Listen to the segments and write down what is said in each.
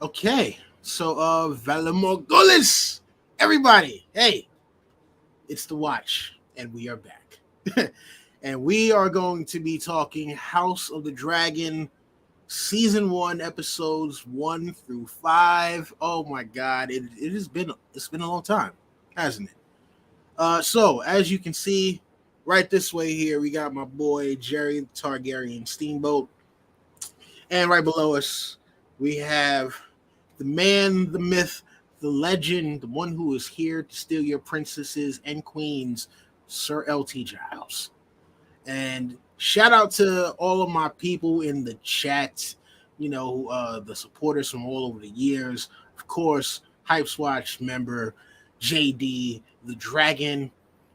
Okay, so Valimorgulis, everybody, hey, it's the Watch, and we are back, and we are going to be talking House of the Dragon, season one, episodes 1 through 5. Oh my God, it has been a long time, hasn't it? So as you can see, right this way here, we got my boy Jerry Targaryen Steamboat, and right below us, we have the man, the myth, the legend, the one who is here to steal your princesses and queens, Sir Lt Giles. And shout out to all of my people in the chat, the supporters from all over the years. Of course, Hypes Watch member JD, the Dragon.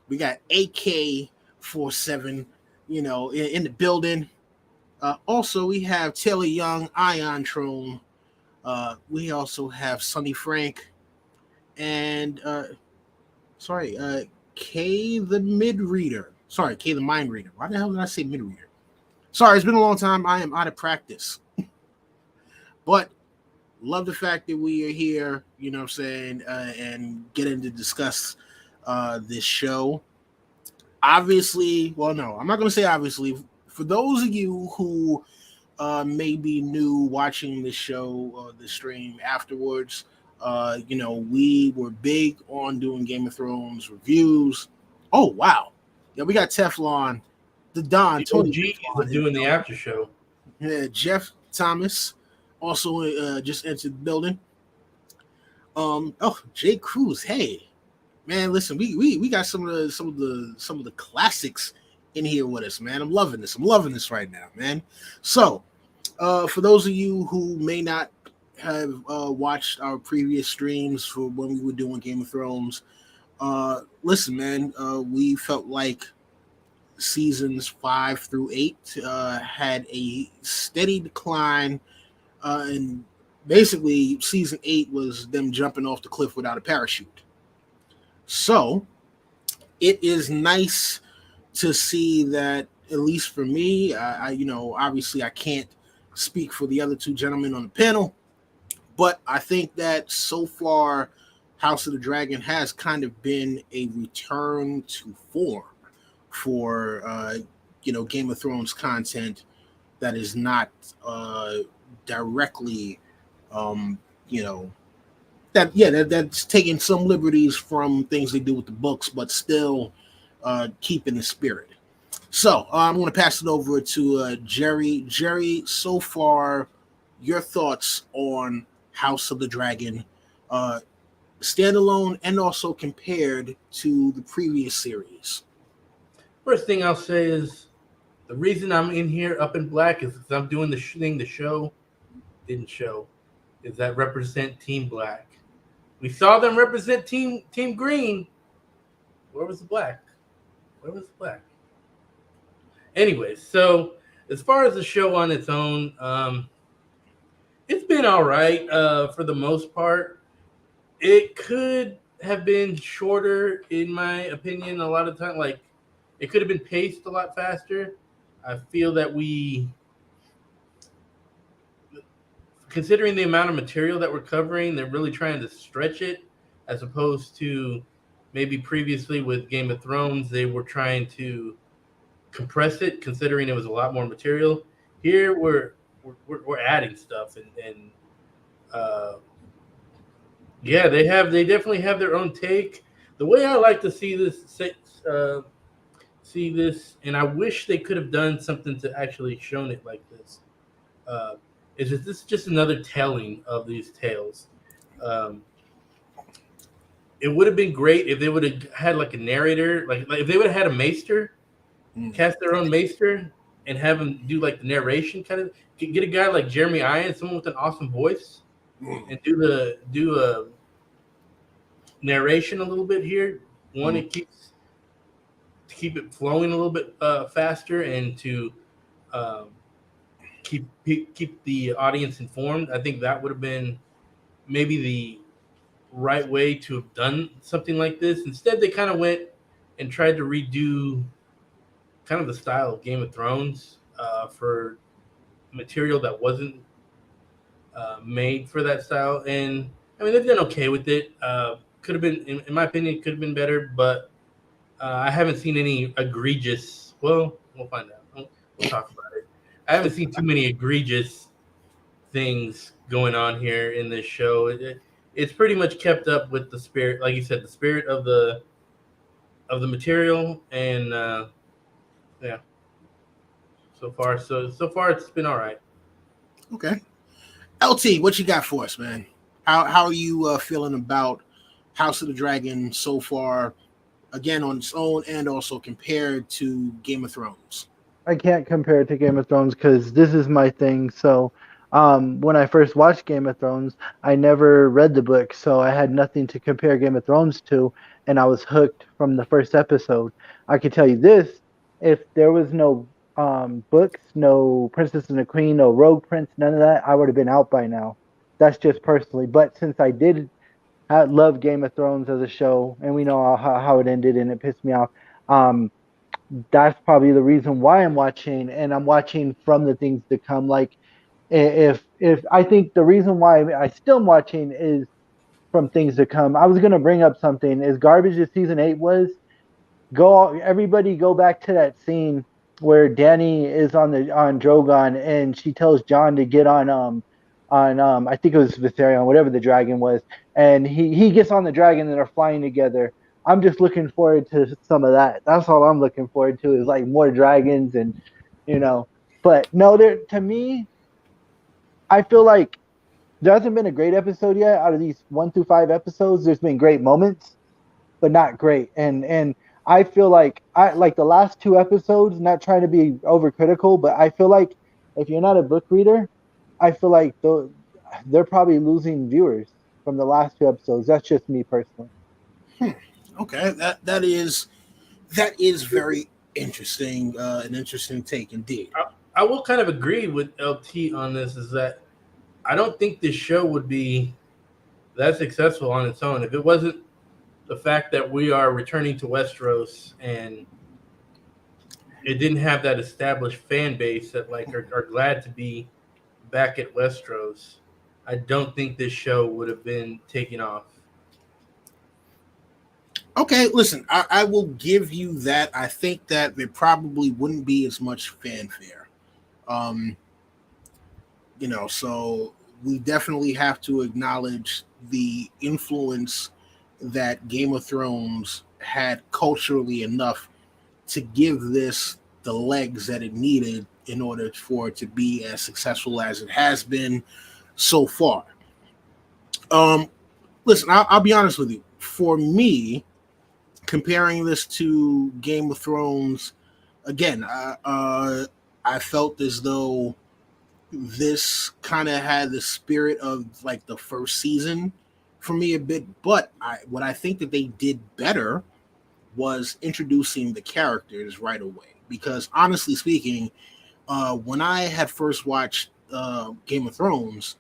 We got AK-47, in the building. Also, we have Taylor Young, Ion Trone. We also have Sonny Frank and K the Mid Reader. Sorry, K the Mind Reader. Why the hell did I say Mid Reader? Sorry, it's been a long time. I am out of practice. But love the fact that we are here, you know what I'm saying, and getting to discuss this show. Obviously, well, no, I'm not going to say obviously. For those of you who may be new watching the show or the stream afterwards, we were big on doing Game of Thrones reviews. Oh, wow. Yeah, we got Teflon, the Don, The Tony OG Teflon is here. doing the after show. Yeah, Jeff Thomas also just entered the building. Jay Cruz. Hey, man, listen, we got some of the classics in here with us, man. I'm loving this. I'm loving this right now, man. So, for those of you who may not have watched our previous streams for when we were doing Game of Thrones, listen, man, we felt like seasons 5 through 8 had a steady decline, and basically season 8 was them jumping off the cliff without a parachute. So it is nice to see that, at least for me, obviously I can't speak for the other two gentlemen on the panel, but I think that so far, House of the Dragon has kind of been a return to form for Game of Thrones content that is not directly, um, you know, that's taking some liberties from things they do with the books, but still keeping the spirit. So I'm going to pass it over to Jerry. Jerry, so far, your thoughts on House of the Dragon, uh, standalone and also compared to the previous series. First thing I'll say is the reason I'm in here up in black is because I'm doing the thing the show didn't show. Is that represent Team Black? We saw them represent Team Green. Where was the black? Where was the black? Anyway, so as far as the show on its own, it's been all right for the most part. It could have been shorter, in my opinion. A lot of time, like it could have been paced a lot faster. I feel that considering the amount of material that we're covering, they're really trying to stretch it, as opposed to maybe previously with Game of Thrones, they were trying to compress it, considering it was a lot more material. Here we're adding stuff, and uh, yeah, they definitely have their own take. The way I like to uh, see this, and I wish they could have done something to actually shown it like this. Uh, is that this is just another telling of these tales? Um, it would have been great if they would have had like a narrator, like if they would have had a maester Mm. cast their own maester and have him do like the narration kind of. Get a guy like Jeremy Irons, someone with an awesome voice, and do a narration a little bit here. One, Mm. it keeps to keep it flowing a little bit faster and to um, keep the audience informed. I think that would have been maybe the right way to have done something like this. Instead, they kind of went and tried to redo kind of the style of Game of Thrones for material that wasn't made for that style, and I mean they've done okay with it. Could have been, in my opinion, could have been better, but I haven't seen any egregious. Well, we'll find out. We'll talk about it. I haven't seen too many egregious things going on here in this show. It's pretty much kept up with the spirit, like you said, the spirit of the material, and yeah. So far it's been all right. Okay. LT, what you got for us, man? How are you feeling about House of the Dragon so far? Again, on its own, and also compared to Game of Thrones. I can't compare it to Game of Thrones because this is my thing. So, when I first watched Game of Thrones, I never read the book, so I had nothing to compare Game of Thrones to, and I was hooked from the first episode. I can tell you this: if there was no books, no Princess and the Queen, no Rogue Prince, none of that, I would have been out by now. That's just personally. But since I did love Game of Thrones as a show, and we know how it ended, and it pissed me off. Um, that's probably the reason why I'm watching, and I'm watching from the things to come. Like if I think the reason why I still am watching is from things to come. I was gonna bring up something as garbage as season 8 was. Everybody go back to that scene where Danny is on Drogon and she tells John to get on I think it was Viserion, whatever the dragon was, and he gets on the dragon and they're flying together. I'm just looking forward to some of that. That's all I'm looking forward to is like more dragons and you know. But no, there to me, I feel like there hasn't been a great episode yet out of these 1 through 5 episodes. There's been great moments, but not great. And I feel like I like the last 2 episodes, not trying to be overcritical, but I feel like if you're not a book reader, I feel like they're probably losing viewers from the last 2 episodes. That's just me personally. Okay, that is very interesting. An interesting take indeed. I will kind of agree with LT on this. Is that I don't think this show would be that successful on its own if it wasn't the fact that we are returning to Westeros and it didn't have that established fan base that like are glad to be back at Westeros. I don't think this show would have been taking off. Okay, listen, I will give you that. I think that there probably wouldn't be as much fanfare. Um, so we definitely have to acknowledge the influence that Game of Thrones had culturally enough to give this the legs that it needed in order for it to be as successful as it has been so far. Um, Listen, I'll be honest with you. For me, comparing this to Game of Thrones, again, I felt as though this kind of had the spirit of like the first season for me a bit, but what I think that they did better was introducing the characters right away. Because honestly speaking, when I had first watched Game of Thrones,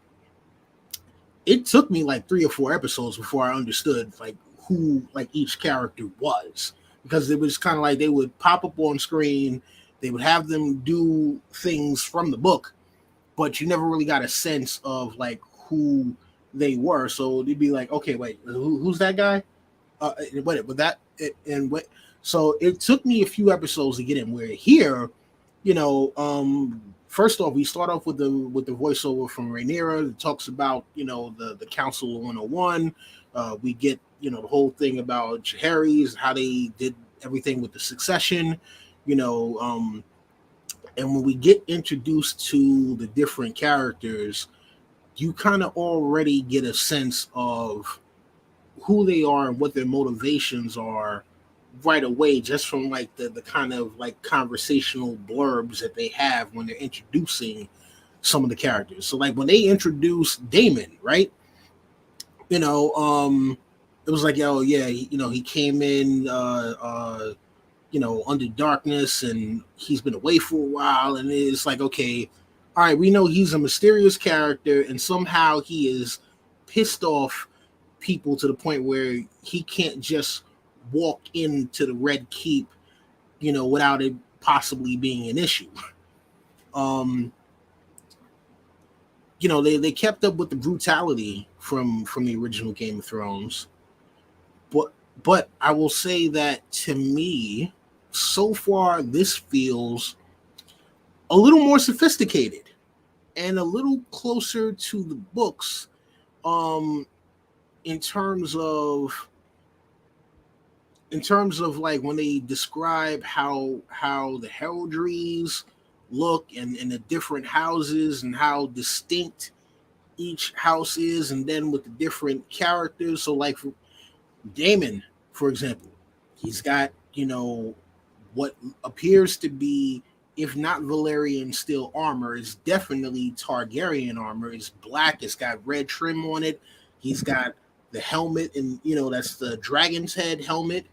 it took me like 3 or 4 episodes before I understood like who like each character was, because it was kind of like they would pop up on screen, they would have them do things from the book, but you never really got a sense of like who they were. So they'd be like, okay, wait, who's that guy? Wait, but that and what? So it took me a few episodes to get in. Where here, first off, we start off with the voiceover from Rhaenyra that talks about the Council 101. We get the whole thing about Jaehaerys, how they did everything with the succession, and when we get introduced to the different characters, you kind of already get a sense of who they are and what their motivations are right away, just from like the kind of like conversational blurbs that they have when they're introducing some of the characters. So like when they introduced Damon, right? It was like, oh yeah, he came in under darkness and he's been away for a while, and it's like, okay, all right, we know he's a mysterious character and somehow he is pissed off people to the point where he can't just walk into the Red Keep, without it possibly being an issue. they kept up with the brutality from the original Game of Thrones, but I will say that to me, so far this feels a little more sophisticated and a little closer to the books, um, in terms of like when they describe how the heraldries look and the different houses and how distinct each house is, and then with the different characters. So like for Damon, for example, he's got what appears to be, if not Valyrian steel armor, is definitely Targaryen armor. It's black, it's got red trim on it. He's got the helmet, and that's the dragon's head helmet.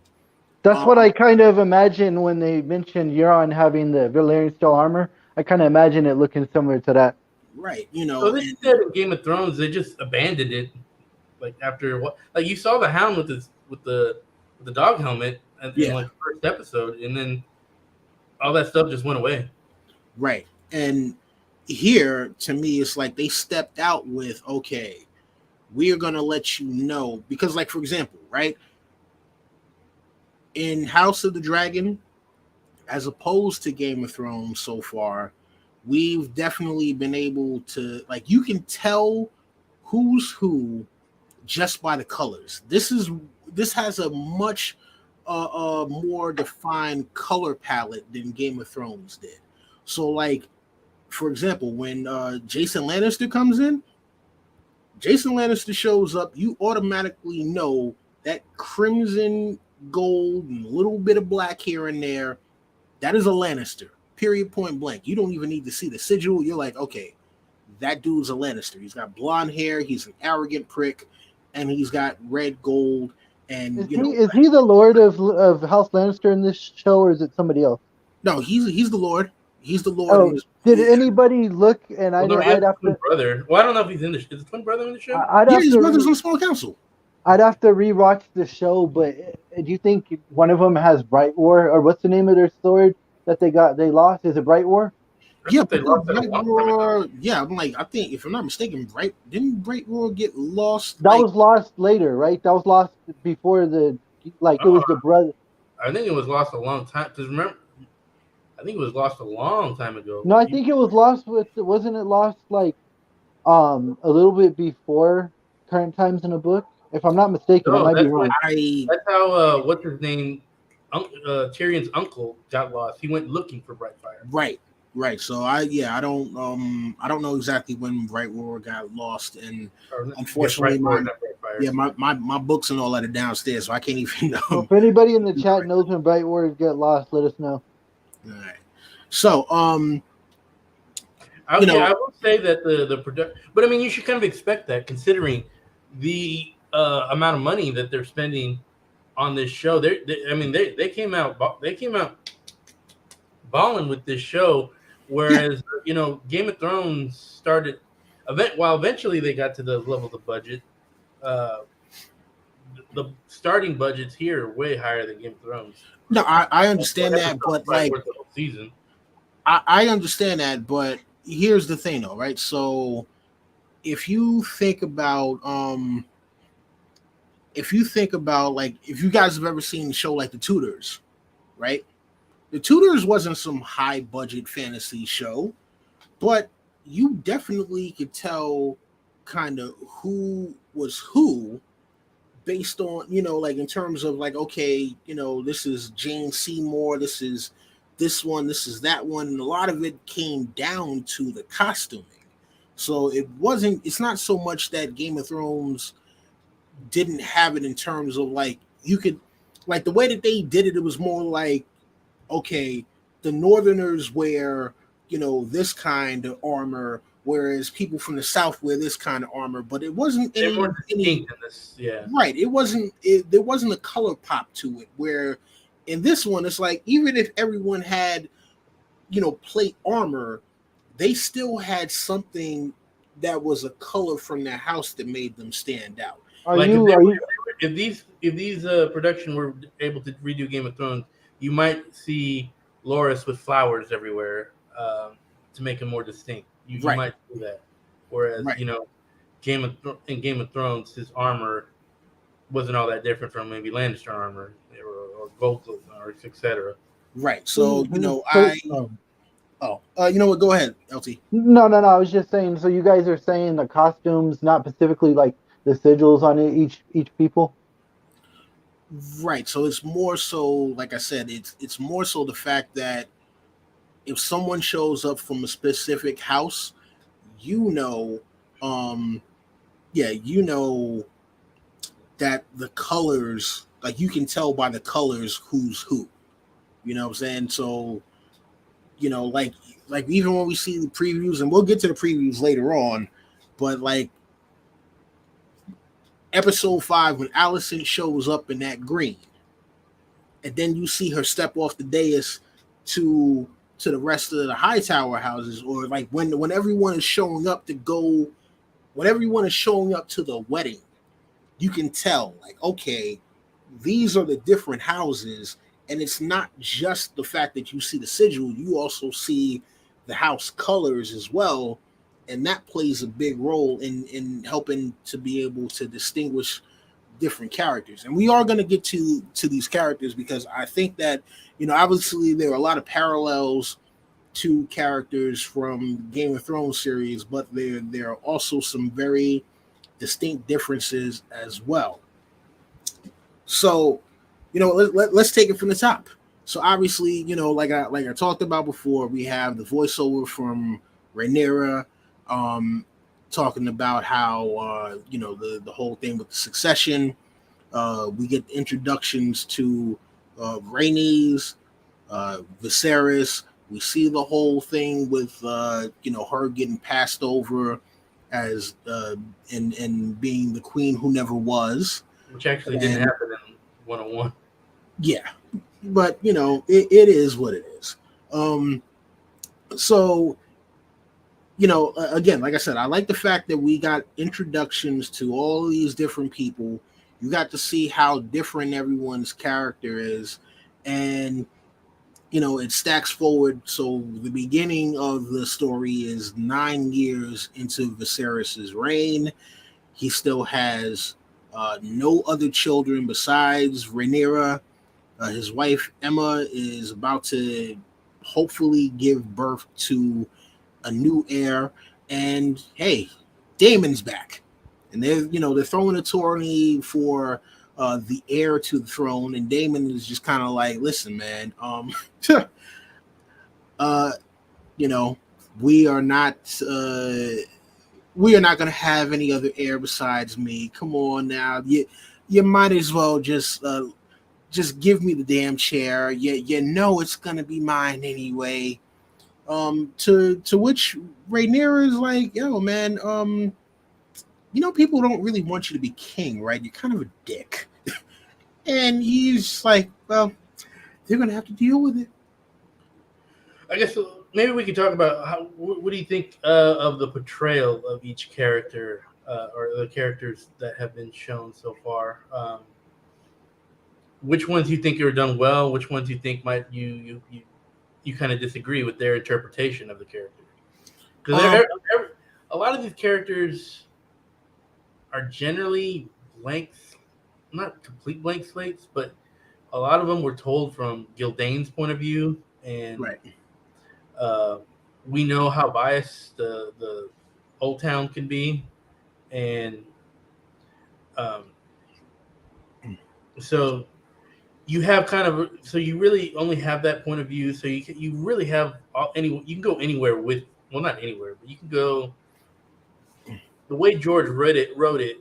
That's what um, I kind of imagine when they mentioned Euron having the Valyrian steel armor. I kind of imagine it looking similar to that. right, So they said in Game of Thrones they just abandoned it, like after what? Like you saw the Hound with the dog helmet in like the first episode, and then all that stuff just went away. right. And here, to me, it's like they stepped out with, okay, we are gonna let you know, because, like, for example, right, in House of the Dragon, as opposed to Game of Thrones so far, we've definitely been able to, like, you can tell who's who just by the colors. This has a much more defined color palette than Game of Thrones did. So, like, for example, when Jason Lannister comes in, Jason Lannister shows up, you automatically know that crimson, gold, and a little bit of black here and there, that is a Lannister. Period, point blank. You don't even need to see the sigil. You're like, okay, that dude's a Lannister. He's got blonde hair. He's an arrogant prick, and he's got red gold. And is he the Lord of House Lannister in this show, or is it somebody else? No, he's the Lord. He's the Lord. Oh, did anybody look? And well, I'd have to brother. Well, I don't know if he's in the. Is the twin brother in the show? His brother's on small council. I'd have to rewatch the show, but do you think one of them has Bright War, or what's the name of their sword that they lost? Is it Bright War? Yeah, but Bright Roar. Yeah, I'm like, I think if I'm not mistaken, didn't Bright Roar get lost? That was lost later, right? That was lost before it was the brother. I think it was lost a long time. Because remember, I think it was lost a long time ago. No, I think it was lost wasn't it lost like a little bit before current times in a book? If I'm not mistaken, I might be wrong. That's how what's his name, Tyrion's uncle got lost. He went looking for Brightfire. Right. So I don't know exactly when Bright Roar got lost, and unfortunately my books and all that are downstairs, so I can't even know. Well, if anybody in the chat knows when Bright Roar get lost, let us know. All right. So I will say that the production, but I mean, you should kind of expect that considering the amount of money that they're spending on this show. They came out balling with this show, whereas Game of Thrones started while eventually they got to the level of the budget. The starting budgets here are way higher than Game of Thrones. No, I understand that, but like the whole season. I understand that, but here's the thing, though, right? So if you think about like, if you guys have ever seen a show like The Tudors, right? The Tudors wasn't some high budget fantasy show, but you definitely could tell kind of who was who based on, like in terms of like, okay, this is Jane Seymour, this is this one, this is that one, and a lot of it came down to the costuming. So it's not so much that Game of Thrones didn't have it in terms of like, you could, like the way that they did it, it was more like, okay, the Northerners wear, this kind of armor, whereas people from the South wear this kind of armor, but it wasn't any in this, yeah. Right. There wasn't a color pop to it, where in this one, it's like, even if everyone had, plate armor, they still had something that was a color from their house that made them stand out. If these production were able to redo Game of Thrones, you might see Loras with flowers everywhere to make it more distinct. You might do that. Whereas Right. In Game of Thrones, his armor wasn't all that different from maybe Lannister armor or gold or etc. Right. So So, you know what? Go ahead, LT. no. I was just saying. So you guys are saying the costumes, not specifically like the sigils on each people. Right. So it's more so, like I said, it's more so the fact that if someone shows up from a specific house, you know, um, yeah, you know that the colors, like you can tell by the colors who's who. You know what I'm saying? So, like even when we see the previews, and we'll get to the previews later on, but like episode 5 when Allison shows up in that green, and then you see her step off the dais to the rest of the Hightower houses, or like when everyone is showing up to go, when everyone is showing up to the wedding, you can tell like, okay, these are the different houses, and it's not just the fact that you see the sigil, you also see the house colors as well, and that plays a big role in helping to be able to distinguish different characters. And we are going to get to these characters, because I think that obviously there are a lot of parallels to characters from Game of Thrones series, but there are also some very distinct differences as well. So, let's take it from the top. So obviously, like I talked about before, we have the voiceover from Rhaenyra, um, talking about how the whole thing with the succession. We get introductions to Rhaenys, Viserys. We see the whole thing with her getting passed over as and being the queen who never was. Which actually didn't And happen in 101. yeah, but it is what it is. So again, like I said, I like the fact that we got introductions to all of these different people. You got to see how different everyone's character is, and it stacks forward. So the beginning of the story is 9 years into Viserys's reign. He still has no other children besides Rhaenyra. His wife Emma is about to hopefully give birth to a new heir, and hey, Damon's back, and they're throwing a tourney for the heir to the throne, and Damon is just kind of like, listen, man, uh, you know, we are not. We are not going to have any other heir besides me. Come on now, you might as well just give me the damn chair. You know it's going to be mine anyway. To which Rhaenyra is like, yo, man, people don't really want you to be king, right? You're kind of a dick. And he's like, well, they're gonna have to deal with it. I guess maybe we could talk about what do you think of the portrayal of each character or the characters that have been shown so far. Which ones you think are done well? Which ones you think might you kind of disagree with their interpretation of the character? Because a lot of these characters are generally blanks, not complete blank slates, but a lot of them were told from Gildane's point of view, and Right. We know how biased the Old Town can be, and um, so you have you really only have that point of view. So you really have you can go anywhere with, well, not anywhere, but you can go the way George wrote it.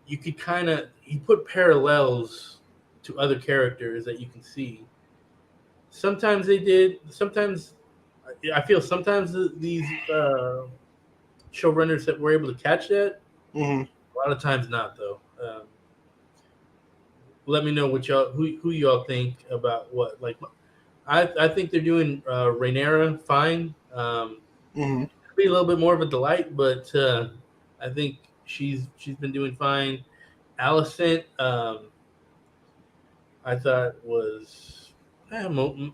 You could he put parallels to other characters that you can see. Sometimes they did. Sometimes I feel sometimes these showrunners that were able to catch that. Mm-hmm. A lot of times not, though. Let me know what who y'all think about what. Like, I think they're doing Rhaenyra fine. Mm-hmm. Be a little bit more of a delight, but I think she's been doing fine. Alicent, I thought was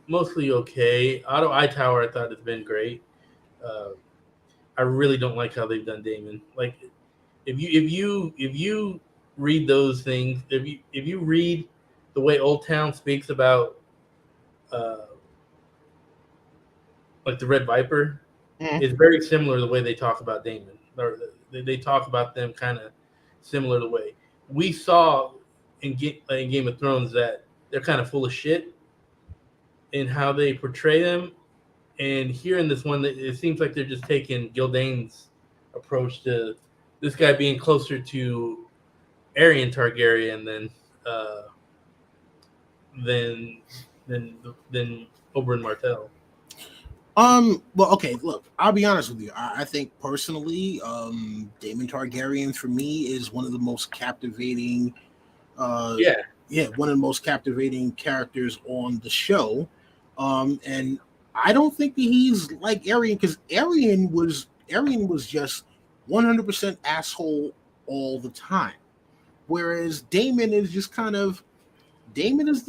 mostly okay. Otto Hightower, I thought has been great. Uh, I really don't like how they've done Damon. Like, if you read those things, if you read the way Old Town speaks about uh, like the Red Viper, Mhm. it's very similar to the way they talk about Damon, or they talk about them kind of similar the way we saw in Game of Thrones that they're kind of full of shit in how they portray them. And here in this one, it seems like they're just taking Gildane's approach to this guy being closer to Aryan Targaryen uh, than than Oberyn Martell. Well, okay, look, I'll be honest with you. I think personally, Damon Targaryen for me is one of the most captivating, uh, Yeah, yeah, one of the most captivating characters on the show. And I don't think that he's like Aryan, because Aryan was just 100% asshole all the time, whereas Damon is just kind of Damon is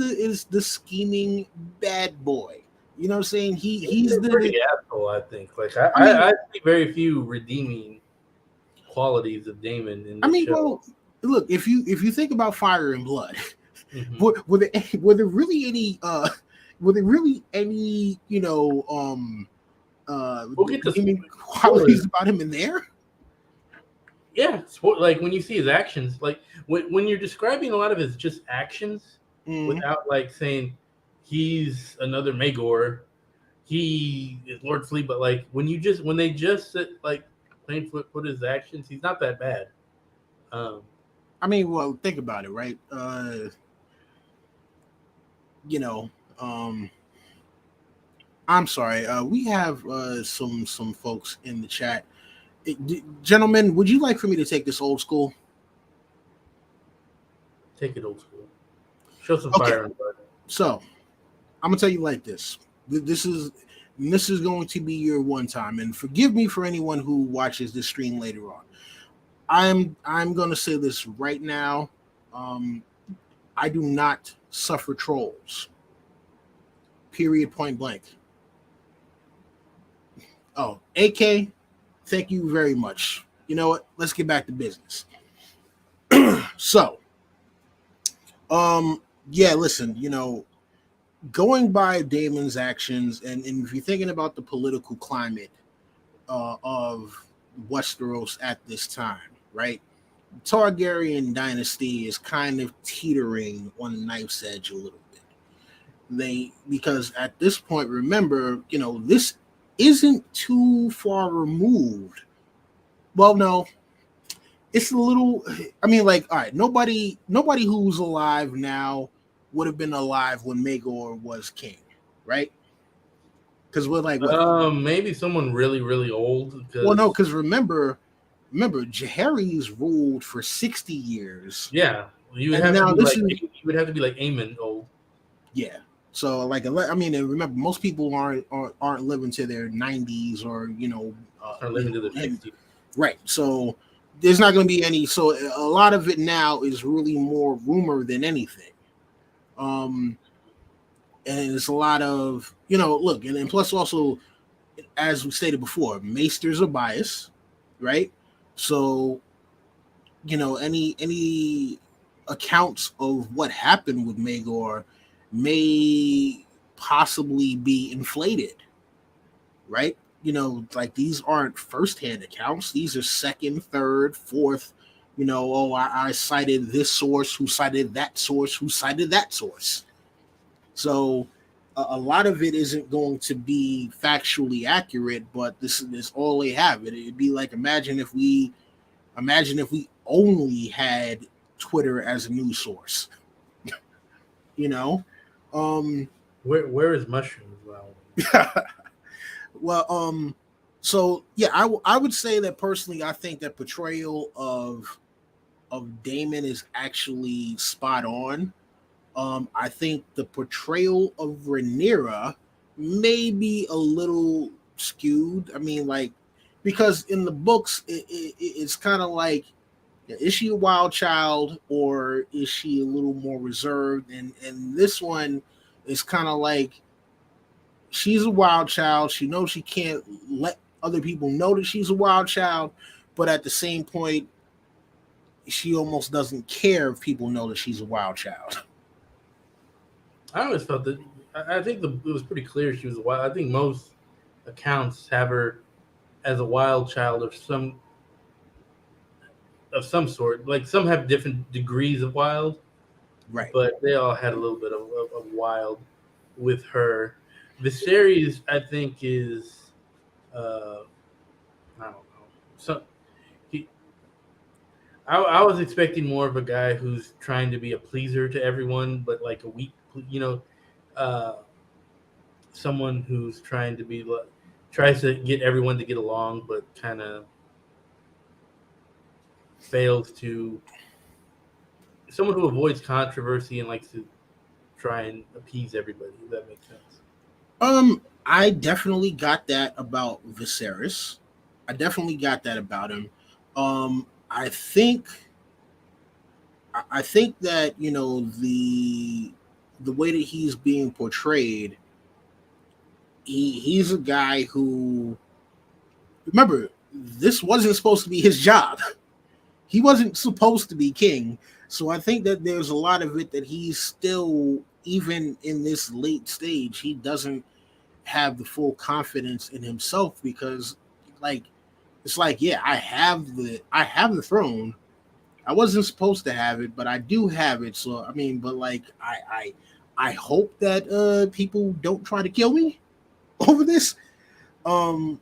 the scheming bad boy. You know what I'm saying? He's he's a pretty the asshole. I think. Like I, I mean I, I see very few redeeming qualities of Damon in I this mean, show. well, look, if you think about Fire and Blood, Hmm. were there really any We'll get to redeeming spoilers. qualities about him in there? Yeah, like when you see his actions, like when you're describing a lot of his just actions Mm. without like saying he's another Magor, he is Lord Flea, but like when they just sit, like Plainfoot put his actions, he's not that bad. Um, I mean, well, think about it, right? You know, um I'm sorry. We have some folks in the chat. Gentlemen, would you like for me to take this old school? take it old school, show some Okay, fire and blood. so I'm gonna tell you like this. This is going to be your one time, and forgive me for anyone who watches this stream later on. I'm gonna say this right now. Um, I do not suffer trolls. Period. Point blank. Oh, AK, thank you very much. You know what? Let's get back to business. So, yeah, listen, going by Damon's actions, and if you're thinking about the political climate of Westeros at this time, right? Targaryen dynasty is kind of teetering on the knife's edge a little bit. Because at this point, remember, this isn't too far removed. Well, no, it's a little. I mean, like, all right, nobody who's alive now would have been alive when Maegor was king, right? Because we're like what? Maybe someone really really old Well, no, because because remember, Jaehaerys ruled for 60 years, yeah, you would and have to now be this like is Aemon old. yeah. So like, I mean, and remember, most people aren't living to their 90s or Or living to the and 60s. right. So there's not going to be any. So a lot of it now is really more rumor than anything. Um, and it's a lot of look, and plus also, as we stated before, maesters are biased, right? So any accounts of what happened with Magor may possibly be inflated, right? Like, these aren't firsthand accounts; these are second, third, fourth. Oh, I cited this source, who cited that source, who cited that source. So a lot of it isn't going to be factually accurate, but this is all they have. It'd be like, imagine if we only had Twitter as a news source. you know, um, Where is mushrooms? Well, well, so yeah, I would say that personally, I think that portrayal of Damon is actually spot on. I think the portrayal of Rhaenyra may be a little skewed. I mean, like, because in the books, it's kind of like, is she a wild child or is she a little more reserved? And this one is kind of like, she's a wild child. She knows she can't let other people know that she's a wild child, but at the same point, she almost doesn't care if people know that she's a wild child. I always felt that. I think it was pretty clear she was a wild. I think most accounts have her as a wild child of some sort. Like some have different degrees of wild, Right. but they all had a little bit of wild with her. Viserys, I think, is I don't know. So he, I was expecting more of a guy who's trying to be a pleaser to everyone, but like a weak, uh, someone who's trying to be tries to get everyone to get along, but kind of fails to. Someone who avoids controversy and likes to try and appease everybody. If that makes sense. I definitely got that about Viserys. I definitely got that about him. I think that the way that he's being portrayed, he's a guy who, remember, this wasn't supposed to be his job. He wasn't supposed to be king. So I think that there's a lot of it that he's still, even in this late stage, he doesn't have the full confidence in himself because, like, it's like, yeah, I have the throne. I wasn't supposed to have it, but I do have it. So I mean, but like, I hope that people don't try to kill me over this. Um,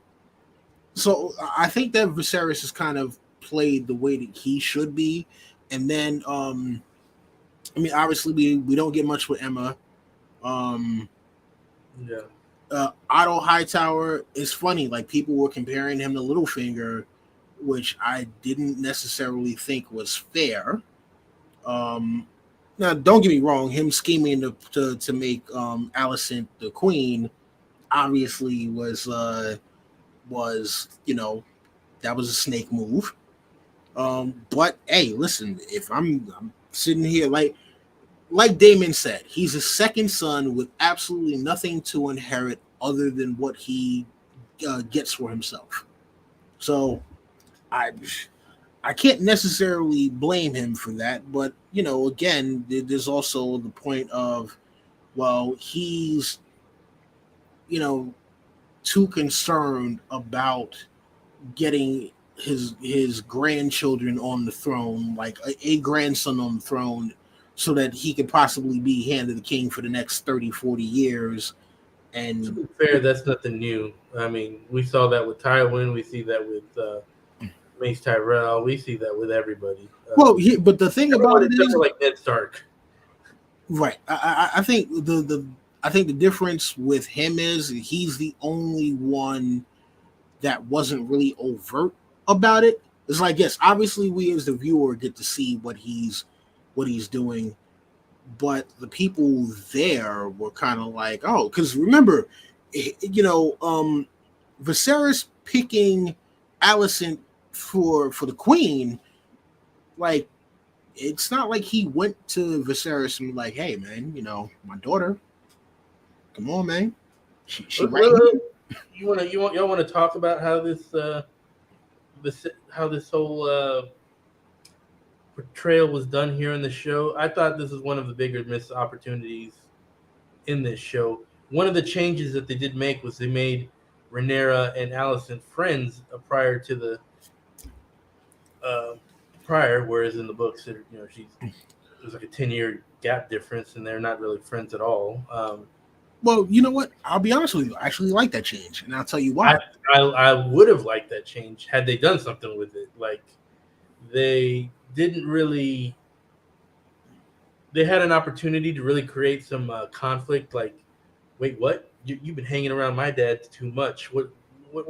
so I think that Viserys is kind of played the way that he should be, and then I mean, obviously we don't get much with Emma. Um, Yeah. Otto Hightower is funny. Like people were comparing him to Littlefinger, which I didn't necessarily think was fair. Now, don't get me wrong. Him scheming to make Alicent the queen obviously was that was a snake move. But hey, listen, if I'm sitting here like Damon said, he's a second son with absolutely nothing to inherit other than what he gets for himself. So I I can't necessarily blame him for that, but again, there's also the point of, well, he's you know too concerned about getting his grandchildren on the throne, like a grandson on the throne, so that he could possibly be handed the king for the next 30-40 years. To And be fair, that's nothing new. I mean, we saw that with Tywin. We see that with Mace Tyrell. We see that with everybody. but the thing Everyone about it except is, for like Ned Stark. right, I think the difference with him is he's the only one that wasn't really overt about it. It's like, yes, obviously we as the viewer get to see what he's doing, but the people there were kind of like, oh, because remember, Viserys picking Alicent for the queen, like it's not like he went to Viserys and like, hey man, my daughter, come on man, she right here. Y'all want to talk about how this whole portrayal was done here in the show? I thought this was one of the bigger missed opportunities in this show. One of the changes that they did make was they made Rhaenyra and Alicent friends prior to the whereas in the books, there's like a 10-year gap difference, and they're not really friends at all. Well, you know what? I'll be honest with you. I actually like that change, and I'll tell you why. I would have liked that change had they done something with it. Like they didn't really. They had an opportunity to really create some conflict. Like, wait, what? You've been hanging around my dad too much. What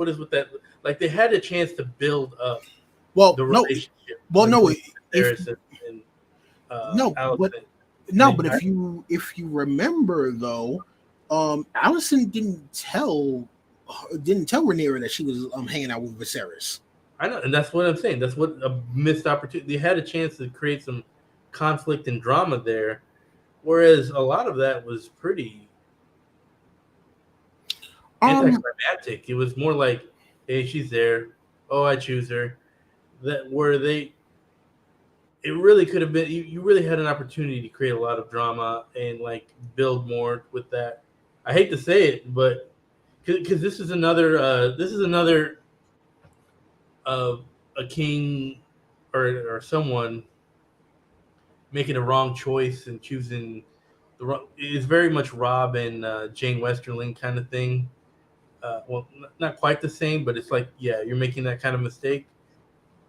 is with that? Like they had a chance to build up Well, the no. relationship. Well, no. Harris and No, but Alicent. no, but if you remember though, Allison didn't tell Rhaenyra that she was hanging out with Viserys. I know, and that's what I'm saying. That's what a missed opportunity. They had a chance to create some conflict and drama there, whereas a lot of that was pretty anticlimactic. It was more like hey, she's there. Oh, I choose her. That where they, it really could have been. You really had an opportunity to create a lot of drama and like build more with that. I hate to say it, but because this is another uh, a king or someone making a wrong choice and choosing the wrong. It's very much Rob and Jane Westerling kind of thing. Well, not quite the same, but it's like, yeah, you're making that kind of mistake.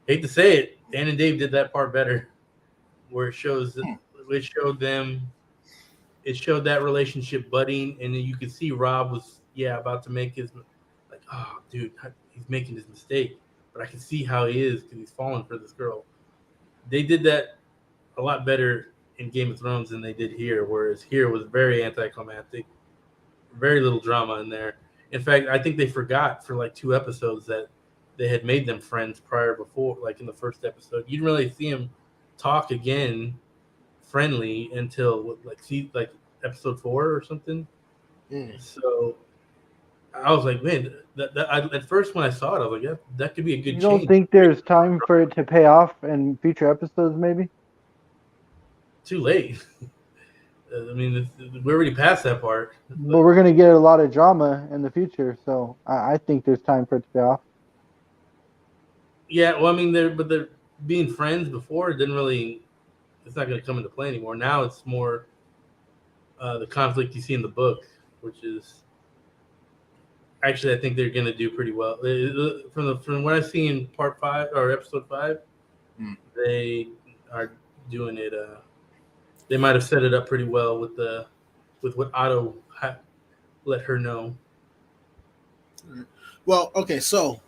Hate to say it, Dan and Dave did that part better, where it showed them, it showed that relationship budding, and then you could see Rob was, about to make his, like, oh, dude, he's making his mistake, but I can see how he is because he's falling for this girl. They did that a lot better in Game of Thrones than they did here, whereas here was very anticlimactic, very little drama in there. In fact, I think they forgot for like 2 episodes that they had made them friends before, like in the first episode. You didn't really see them talk again friendly until like episode 4 or something. So I was like, man, at first when I saw it, I was like, yeah, that could be a good You change. don't think there's time for it to pay off in future episodes, maybe? Too late. I mean, we're already past that part. But we're going to get a lot of drama in the future, so I think there's time for it to pay off. Yeah, well, I mean, they're being friends before. It didn't really. It's not going to come into play anymore. Now it's more the conflict you see in the book, which is actually I think they're going to do pretty well. From what I see in part 5 or episode 5, they are doing it. They might have set it up pretty well with what Otto let her know. Well, okay, so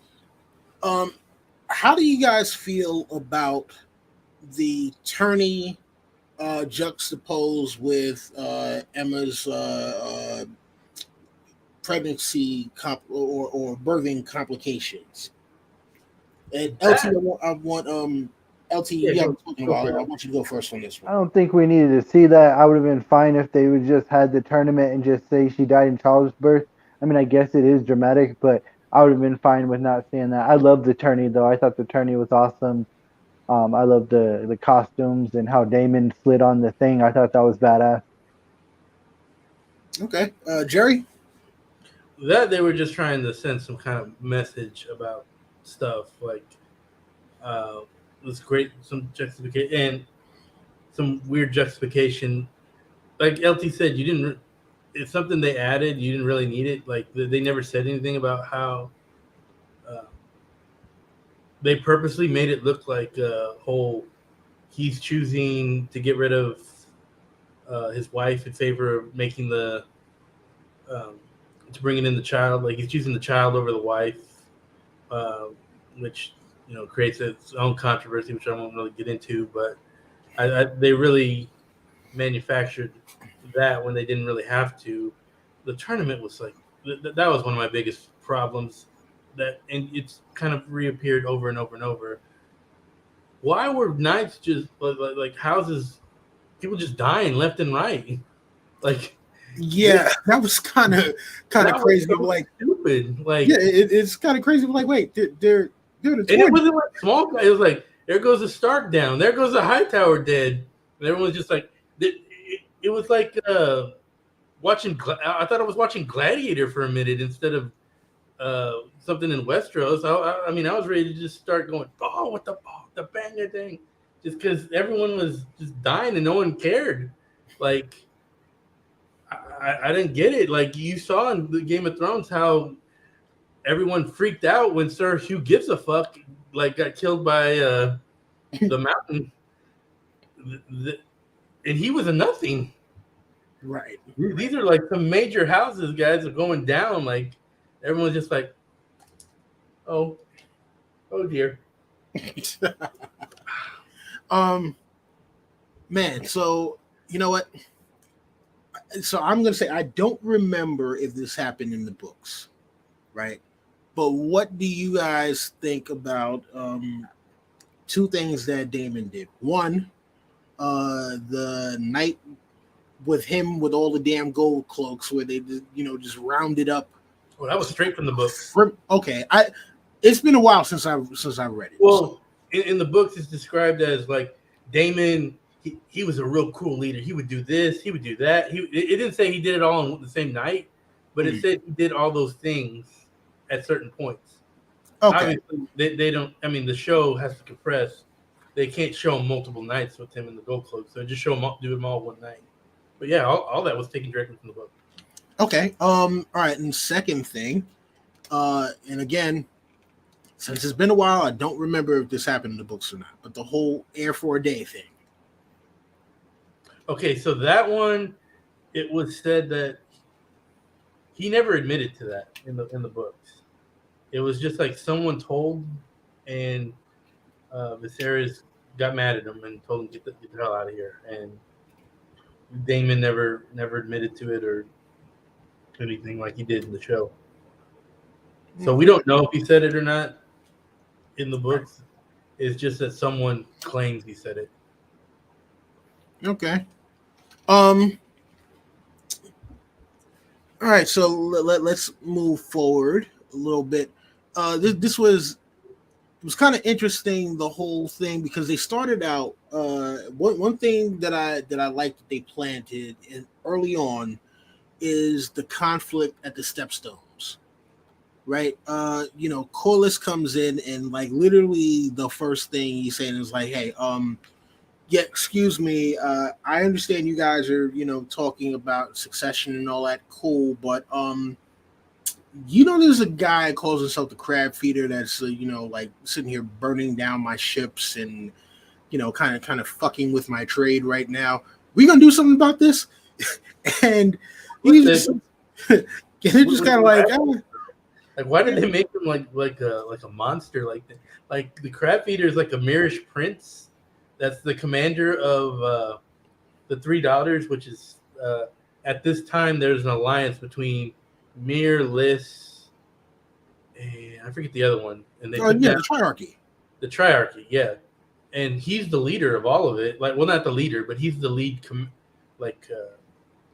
how do you guys feel about the tourney juxtaposed with Emma's pregnancy or birthing complications? And LT, I want LT, you haven't spoken about it. I want you to go first on this one. I don't think we needed to see that. I would have been fine if they would just had the tournament and just say she died in childbirth. I mean, I guess it is dramatic, but I would have been fine with not seeing that. I love the tourney, though. I thought the tourney was awesome. I love the costumes and how Damon slid on the thing. I thought that was badass. Okay, Jerry? That they were just trying to send some kind of message about stuff, like this great, some justification and some weird justification. Like LT said, you didn't. It's something they added. You didn't really need it. Like they never said anything about how they purposely made it look like a whole. He's choosing to get rid of his wife in favor of making the to bringing in the child. Like he's choosing the child over the wife, which creates its own controversy, which I won't really get into. But they really manufactured that when they didn't really have to. The tournament was like that was one of my biggest problems. And it's kind of reappeared over and over and over. Why were knights just like houses? People just dying left and right. Like, yeah, that was kind of crazy. So like stupid. Like, yeah, it's kind of crazy. Like, wait, they're the and it wasn't like small guy. It was like there goes a Stark down. There goes a Hightower dead. And everyone's just like it was like watching. I thought I was watching Gladiator for a minute instead of something in Westeros. I mean, I was ready to just start going, oh, what the banger thing, just because everyone was just dying and no one cared. Like, I didn't get it. Like you saw in the Game of Thrones how everyone freaked out when Sir Hugh Gives a Fuck got killed by the Mountain, and he was a nothing. Right. These are like some major houses, guys, are going down. Like everyone's just like, oh dear. Man, so you know what? So I'm gonna say I don't remember if this happened in the books, right? But what do you guys think about two things that Damon did? One, the night with him with all the damn gold cloaks, where they just rounded up. Well, that was straight from the book. Okay, It's been a while since I read it. Well, in the books, it's described as like Damon. He was a real cool leader. He would do this. He would do that. It didn't say he did it all on the same night, but it said he did all those things at certain points. Okay. Obviously, they don't. I mean, the show has to compress. They can't show him multiple nights with him in the gold cloak, so just show him do them all one night. But yeah, all that was taken directly from the book. Okay. All right. And second thing, and again, since it's been a while, I don't remember if this happened in the books or not. But the whole Air for a Day thing. Okay, so that one, it was said that he never admitted to that in the books. It was just like someone told, and Viserys got mad at him and told him get the hell out of here. And Damon never admitted to it or anything like he did in the show. So we don't know if he said it or not in the books. It's just that someone claims he said it. Okay. All right, so let's move forward a little bit. This was kind of interesting, the whole thing, because they started out. One thing that I like that they planted early on is the conflict at the Stepstones, right? Corlys comes in and like literally the first thing he's saying is like, "Hey, yeah, excuse me. I understand you guys are, talking about succession and all that. Cool, but there's a guy who calls himself the Crab Feeder that's, like sitting here burning down my ships and, kind of fucking with my trade right now. We gonna do something about this?" And he just kind of like, like, why did they make him like a monster like that? Like the Crab Feeder is like a Mirish prince. That's the commander of the Three Daughters, which is at this time there's an alliance between Mir, Lys, and I forget the other one. And they the Triarchy. The Triarchy, yeah. And he's the leader of all of it. Like, well, not the leader, but he's the lead,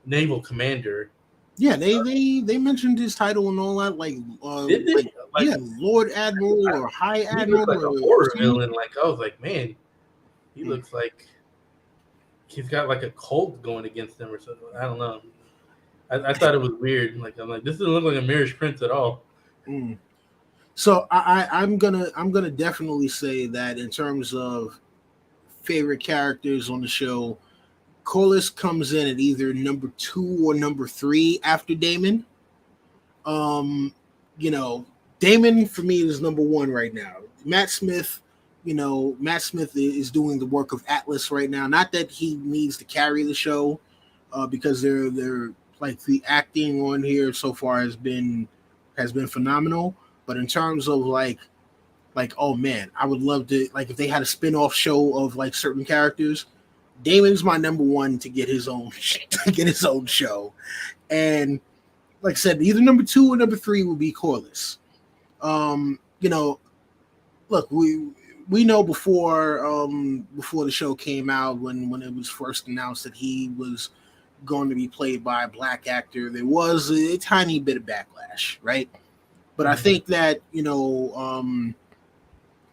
naval commander. Yeah, they mentioned his title and all that. Like, did they? Yeah, Lord Admiral or High Admiral. Like a horror villain. Like, I was like, man. He looks like he's got like a cult going against him or something. I don't know. I thought it was weird. Like, I'm like, this doesn't look like a Mirish prince at all. So I'm gonna definitely say that in terms of favorite characters on the show, Corlys comes in at either number 2 or number 3 after Damon. Damon for me is number 1 right now. Matt Smith is doing the work of Atlas right now. Not that he needs to carry the show, because they're like the acting on here so far has been phenomenal. But in terms of like, oh man, I would love to, like, if they had a spin-off show of like certain characters, Damon's my number 1 to get his own show. And like I said, either number 2 or number 3 would be Corlys. Look, we know before the show came out, when it was first announced that he was going to be played by a black actor, there was a tiny bit of backlash, right? But I think that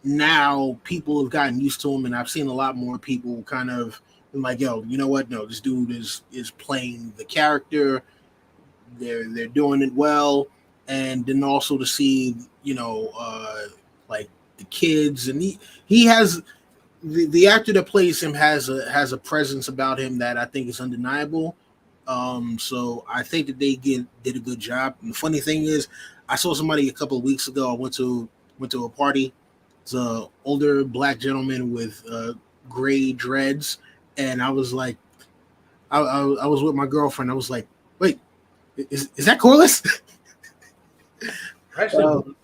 now people have gotten used to him, and I've seen a lot more people kind of like, yo, you know what? No, this dude is playing the character. They're doing it well, and then also to see like the kids, and he has the actor that plays him has a presence about him that I think is undeniable. So I think that they did a good job. And the funny thing is, I saw somebody a couple of weeks ago. I went to a party. It's an older black gentleman with gray dreads, and I was like, I was with my girlfriend. I was like, wait, is that Corlys? Actually,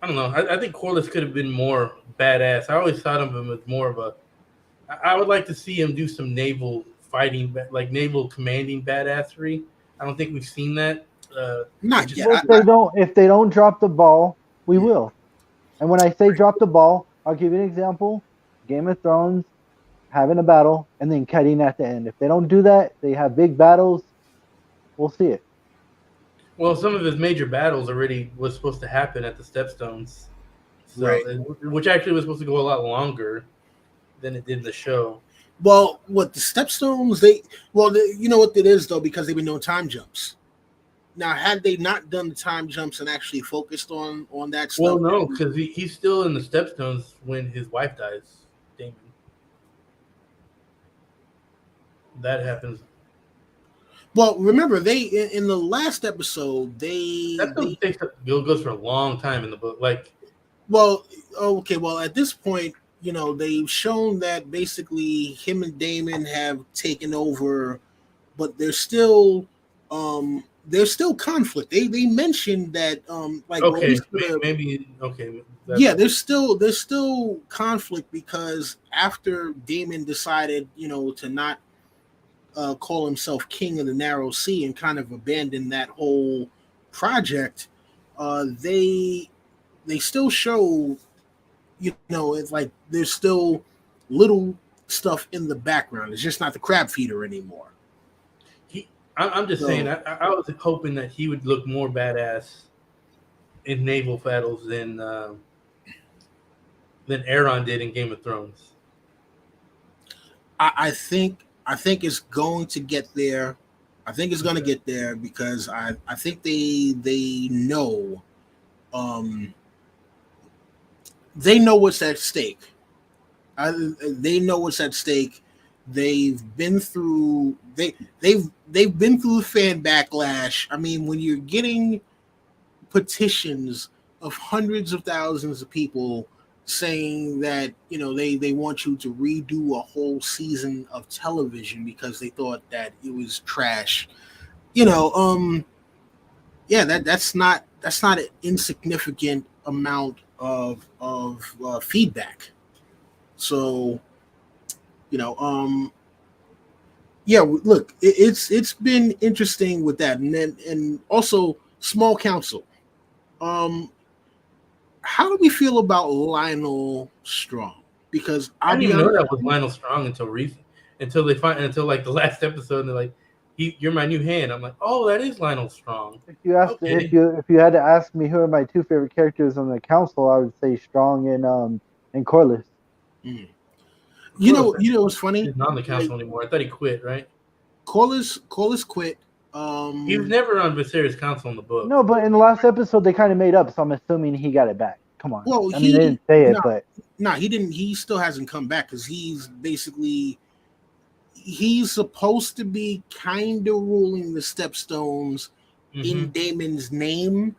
I don't know. I think Corlys could have been more badass. I always thought of him as more of a. I would like to see him do some naval fighting, like naval commanding badassery. I don't think we've seen that. Not yet. If they don't drop the ball, we will. And when I say drop the ball, I'll give you an example. Game of Thrones, having a battle and then cutting at the end. If they don't do that, they have big battles. We'll see it. Well, some of his major battles already was supposed to happen at the Stepstones. So, Right. which actually was supposed to go a lot longer than it did in the show. Well, what the Stepstones? You know what it is though, because they've been doing time jumps. Now, had they not done the time jumps and actually focused on that Well, stuff, no, because he's still in the Stepstones when his wife dies, Damon. That happens. well, remember they in the last episode Stepstones goes for a long time in the book. Like, well, okay, well at this point, they've shown that basically him and Damon have taken over, but there's still conflict. They mentioned that like well, at okay, least maybe okay. yeah, there's still conflict because after Damon decided to not call himself king of the narrow sea and kind of abandon that whole project, they still show it's like there's still little stuff in the background. It's just not the crab feeder anymore. I'm just saying. I was hoping that he would look more badass in naval battles than Aeron did in Game of Thrones. I think it's going to get there. I think it's going to get there because I think they know what's at stake. They know what's at stake. They've been through they've been through the fan backlash. I mean, when you're getting petitions of hundreds of thousands of people saying that they want you to redo a whole season of television because they thought that it was trash. That's not an insignificant amount of feedback. So look, it's been interesting with that, and also small council. How do we feel about Lionel Strong? Because I I'll didn't be even know honest, that was Lionel Strong until like the last episode. And they're like, "You're my new hand." I'm like, "Oh, that is Lionel Strong." If you asked, Okay. if you had to ask me who are my two favorite characters on the council, I would say Strong and Corliss. Mm. You know what's funny? He's not on the council anymore. I thought he quit, right? Corliss quit. He was never on Viserys' council in the book. No, but in the last episode they kind of made up, so I'm assuming he got it back. Come on. Well, I mean, they didn't say it, but he didn't. He still hasn't come back because he's supposed to be kind of ruling the Stepstones in Damon's name,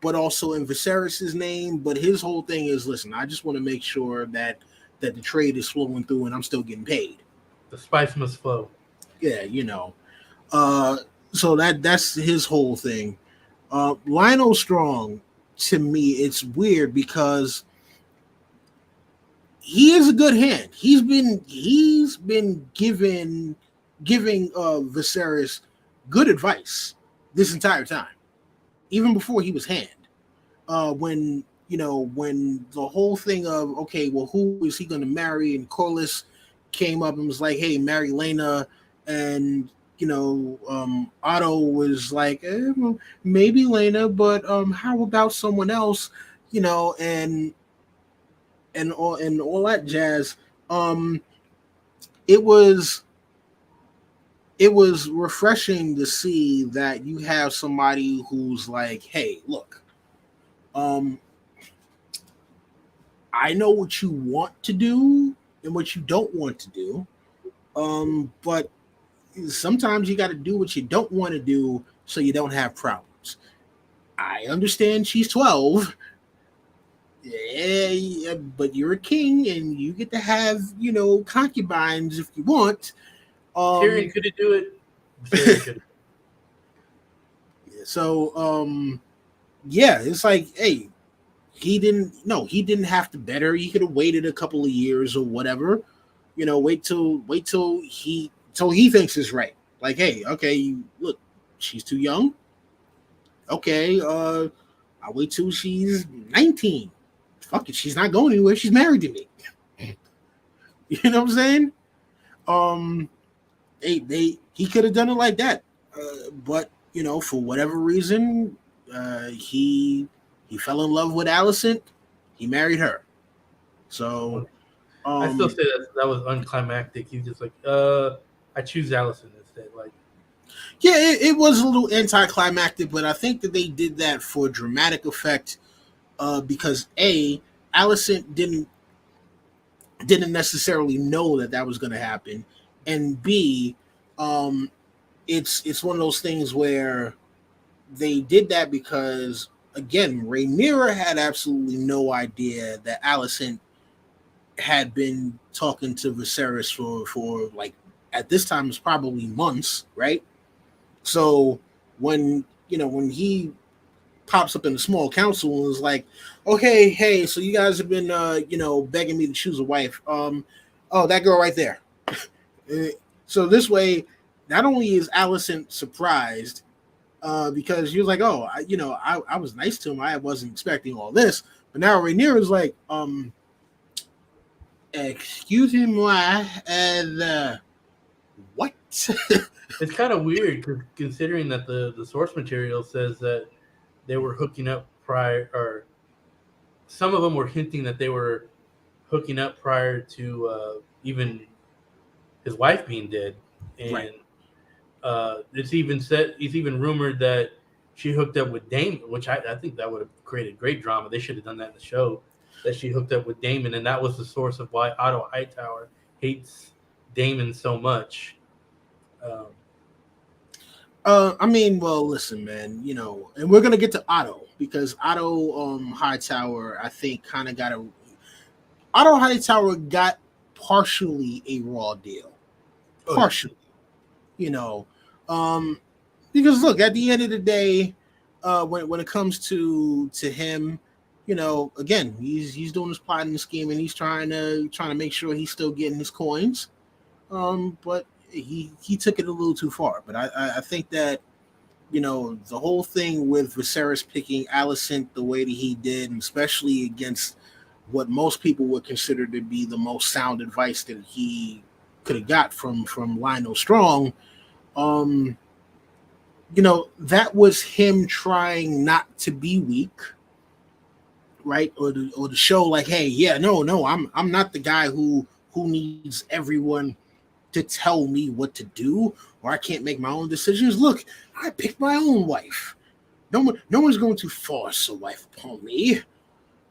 but also in Viserys' name. But his whole thing is, listen, I just want to make sure that the trade is flowing through and I'm still getting paid. The spice must flow. Yeah, so that's his whole thing. Lionel Strong, to me, it's weird because he is a good hand. He's been giving Viserys good advice this entire time, even before he was hand. When the whole thing of okay, well, who is he going to marry? And Corliss came up and was like, "Hey, marry Lena," and Otto was like, well, maybe Lena, but how about someone else? And all that jazz. It was refreshing to see that you have somebody who's like, hey, look, I know what you want to do and what you don't want to do, but sometimes you got to do what you don't want to do so you don't have problems. I understand she's 12. Yeah, but you're a king and you get to have, concubines if you want. Tyrion couldn't do it. So, yeah, it's like, hey, he didn't have to bet her. He could have waited a couple of years or whatever. Wait till he thinks it's right. Like, hey, okay, look, she's too young. Okay, I'll wait till she's 19. Fuck it, she's not going anywhere. She's married to me. You know what I'm saying? He could have done it like that, but for whatever reason, he fell in love with Alicent. He married her. So I still say that was unclimactic. He's just like, I choose Allison instead. Like, yeah, it was a little anticlimactic, but I think that they did that for dramatic effect, because Allison didn't necessarily know that was going to happen, and B, um, it's one of those things where they did that because again, Rhaenyra had absolutely no idea that Allison had been talking to Viserys for like at this time it's probably months, right? So when he pops up in the small council and is like, okay, hey, so you guys have been begging me to choose a wife. Oh, that girl right there. So this way, not only is Allison surprised, because you're like, oh, I was nice to him. I wasn't expecting all this, but now Rhaenyra is like, excuse me, what? it's kind of weird considering that the source material says that they were hooking up prior, or some of them were hinting that they were hooking up prior to even his wife being dead, and Right. it's even rumored that she hooked up with Damon, which I think that would have created great drama. They should have done that in the show, that she hooked up with Damon, and that was the source of why Otto Hightower hates Damon so much. I mean, well, listen, man, and we're gonna get to Otto because Otto Hightower, I think, kind of got Otto Hightower got partially a raw deal, partially, you know, um, because look, at the end of the day, when it comes to him, again, he's doing his plotting and scheming, he's trying to make sure he's still getting his coins, but he took it a little too far. But I think that the whole thing with Viserys picking Alicent the way that he did, and especially against what most people would consider to be the most sound advice that he could have got from Lionel Strong, that was him trying not to be weak, right? Or to show like, hey, yeah, no, I'm not the guy who needs everyone to tell me what to do, or I can't make my own decisions. Look, I picked my own wife. No one's going to force a wife upon me.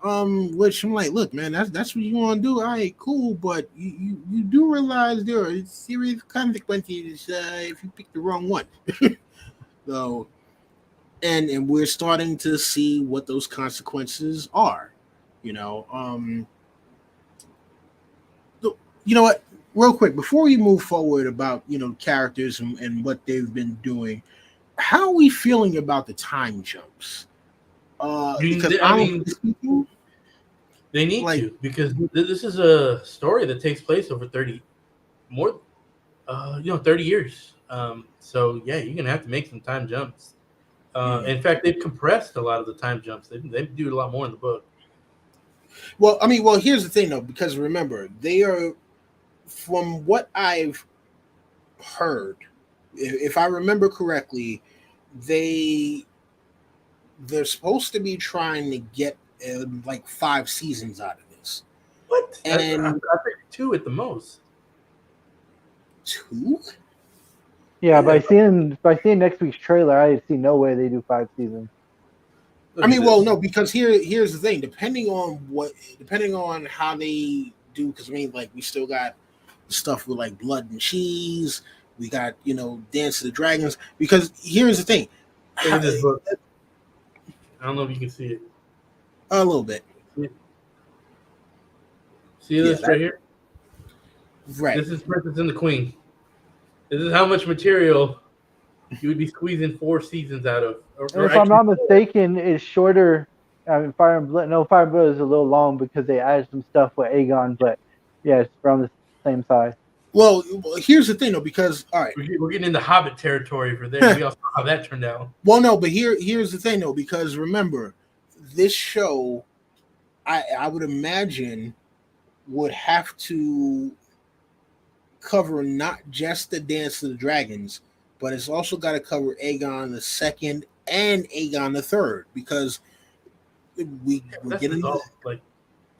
Which I'm like, look, man, that's what you want to do. All right, cool, but you do realize there are serious consequences if you pick the wrong one. So, and we're starting to see what those consequences are. You know, you know what? Real quick, before we move forward about characters and what they've been doing, how are we feeling about the time jumps? Because They need to, because this is a story that takes place over 30 years. So yeah, you're gonna have to make some time jumps. In fact, they've compressed a lot of the time jumps. They do a lot more in the book. Well, here's the thing though, because remember, they are, from what I've heard, if I remember correctly, they're supposed to be trying to get like 5 seasons out of this. What? And I think 2 at the most. 2? Yeah, by seeing next week's trailer, I see no way they do 5 seasons. No, because here's the thing. Depending on how they do, because like we still got stuff with like Blood and Cheese. We got Dance of the Dragons. Because here's the thing. Look at this book. I don't know if you can see it. A little bit. See this right here? Right. This is Princess and the Queen. This is how much material you would be squeezing 4 seasons out of. If I'm not mistaken, it's shorter. I mean, Fire and Blood. No, Fire and Blood is a little long because they added some stuff with Aegon, but yeah, it's around the same size. Well, here's the thing, though, because all right, we're getting into Hobbit territory for there. We all saw how that turned out. Well, no, but here's the thing, though, because remember, this show, I would imagine, would have to cover not just the Dance of the Dragons, but it's also got to cover Aegon the Second and Aegon the Third, because we're getting all, like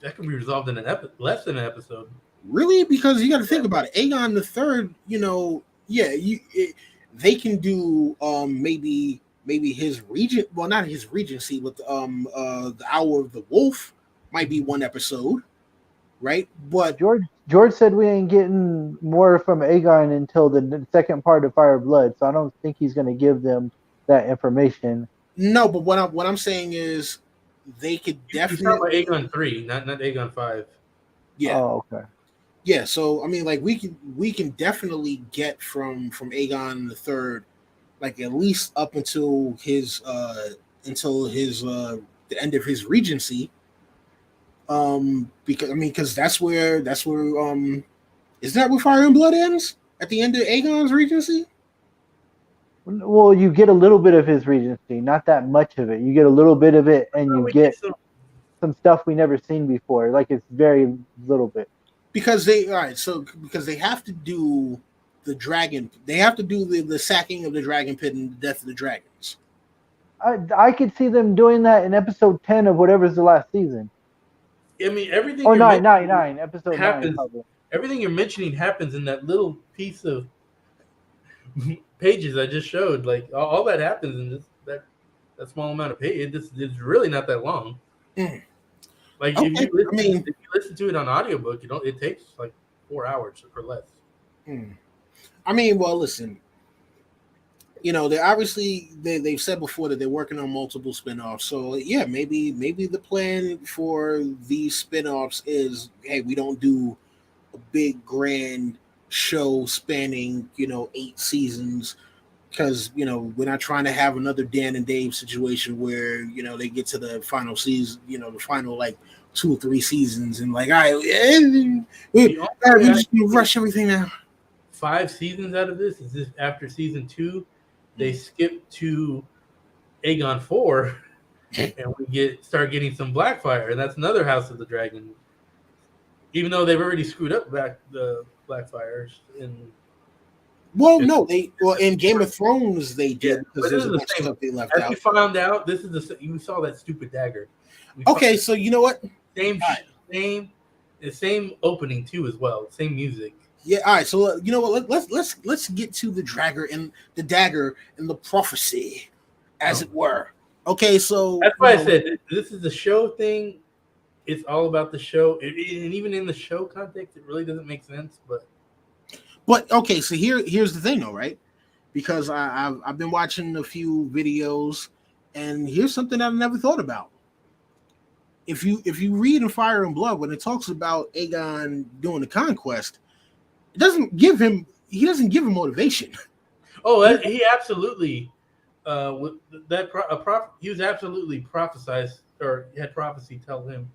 that can be resolved in less than an episode. Really? Because you got to think about it. Aegon the Third, they can do maybe his regent. Well, not his regency, but the Hour of the Wolf might be one episode, right? But George said we ain't getting more from Aegon until the second part of Fire Blood, so I don't think he's going to give them that information. no, but what I'm saying is they could definitely. You're talking about Aegon 3, not Aegon 5. Yeah. Oh, okay. Yeah, so I mean, like we can definitely get from Aegon the Third, like at least up until his the end of his regency. Because that's where is that where Fire and Blood ends at the end of Aegon's regency? Well, you get a little bit of his regency, not that much of it. You get a little bit of it, and you get some stuff we never seen before. Like it's very little bit. Because they have to do the dragon. They have to do the sacking of the dragon pit and the death of the dragons. I could see them doing that in episode 10 of whatever's the last season. I mean, everything. Oh, 9, episode happens, 9. Everything you're mentioning happens in that little piece of pages I just showed. Like all that happens in just that small amount of pages. It's really not that long. Mm. Like okay. if you listen to it on audiobook, it takes like 4 hours or less. I mean, well, listen. They've said before that they're working on multiple spinoffs. So yeah, maybe the plan for these spinoffs is, hey, we don't do a big grand show spanning 8 seasons because we're not trying to have another Dan and Dave situation where they get to the final season, the final like 2 or 3 seasons and like, all right, we just rush everything now. 5 seasons out of this is this after season 2. They skip to Aegon 4, and we start getting some Blackfire, and that's another House of the Dragon. Even though they've already screwed up back the Blackfires in. Well, no, in Game of Thrones they did because there's a bunch of stuff they left out. As we found out, you saw that stupid dagger. Okay, so you know what? Same opening too as well. Same music. Yeah, all right. So you know what? Let's get to the dagger and the prophecy, as it were. Okay, so that's why I said this is the show thing. It's all about the show, and even in the show context, it really doesn't make sense. But okay, so here's the thing, though, right? Because I've been watching a few videos, and here's something that I never thought about. If you read in Fire and Blood when it talks about Aegon doing the conquest. It doesn't give him. He doesn't give him motivation. Oh, he absolutely. He was absolutely prophesied or had prophecy tell him.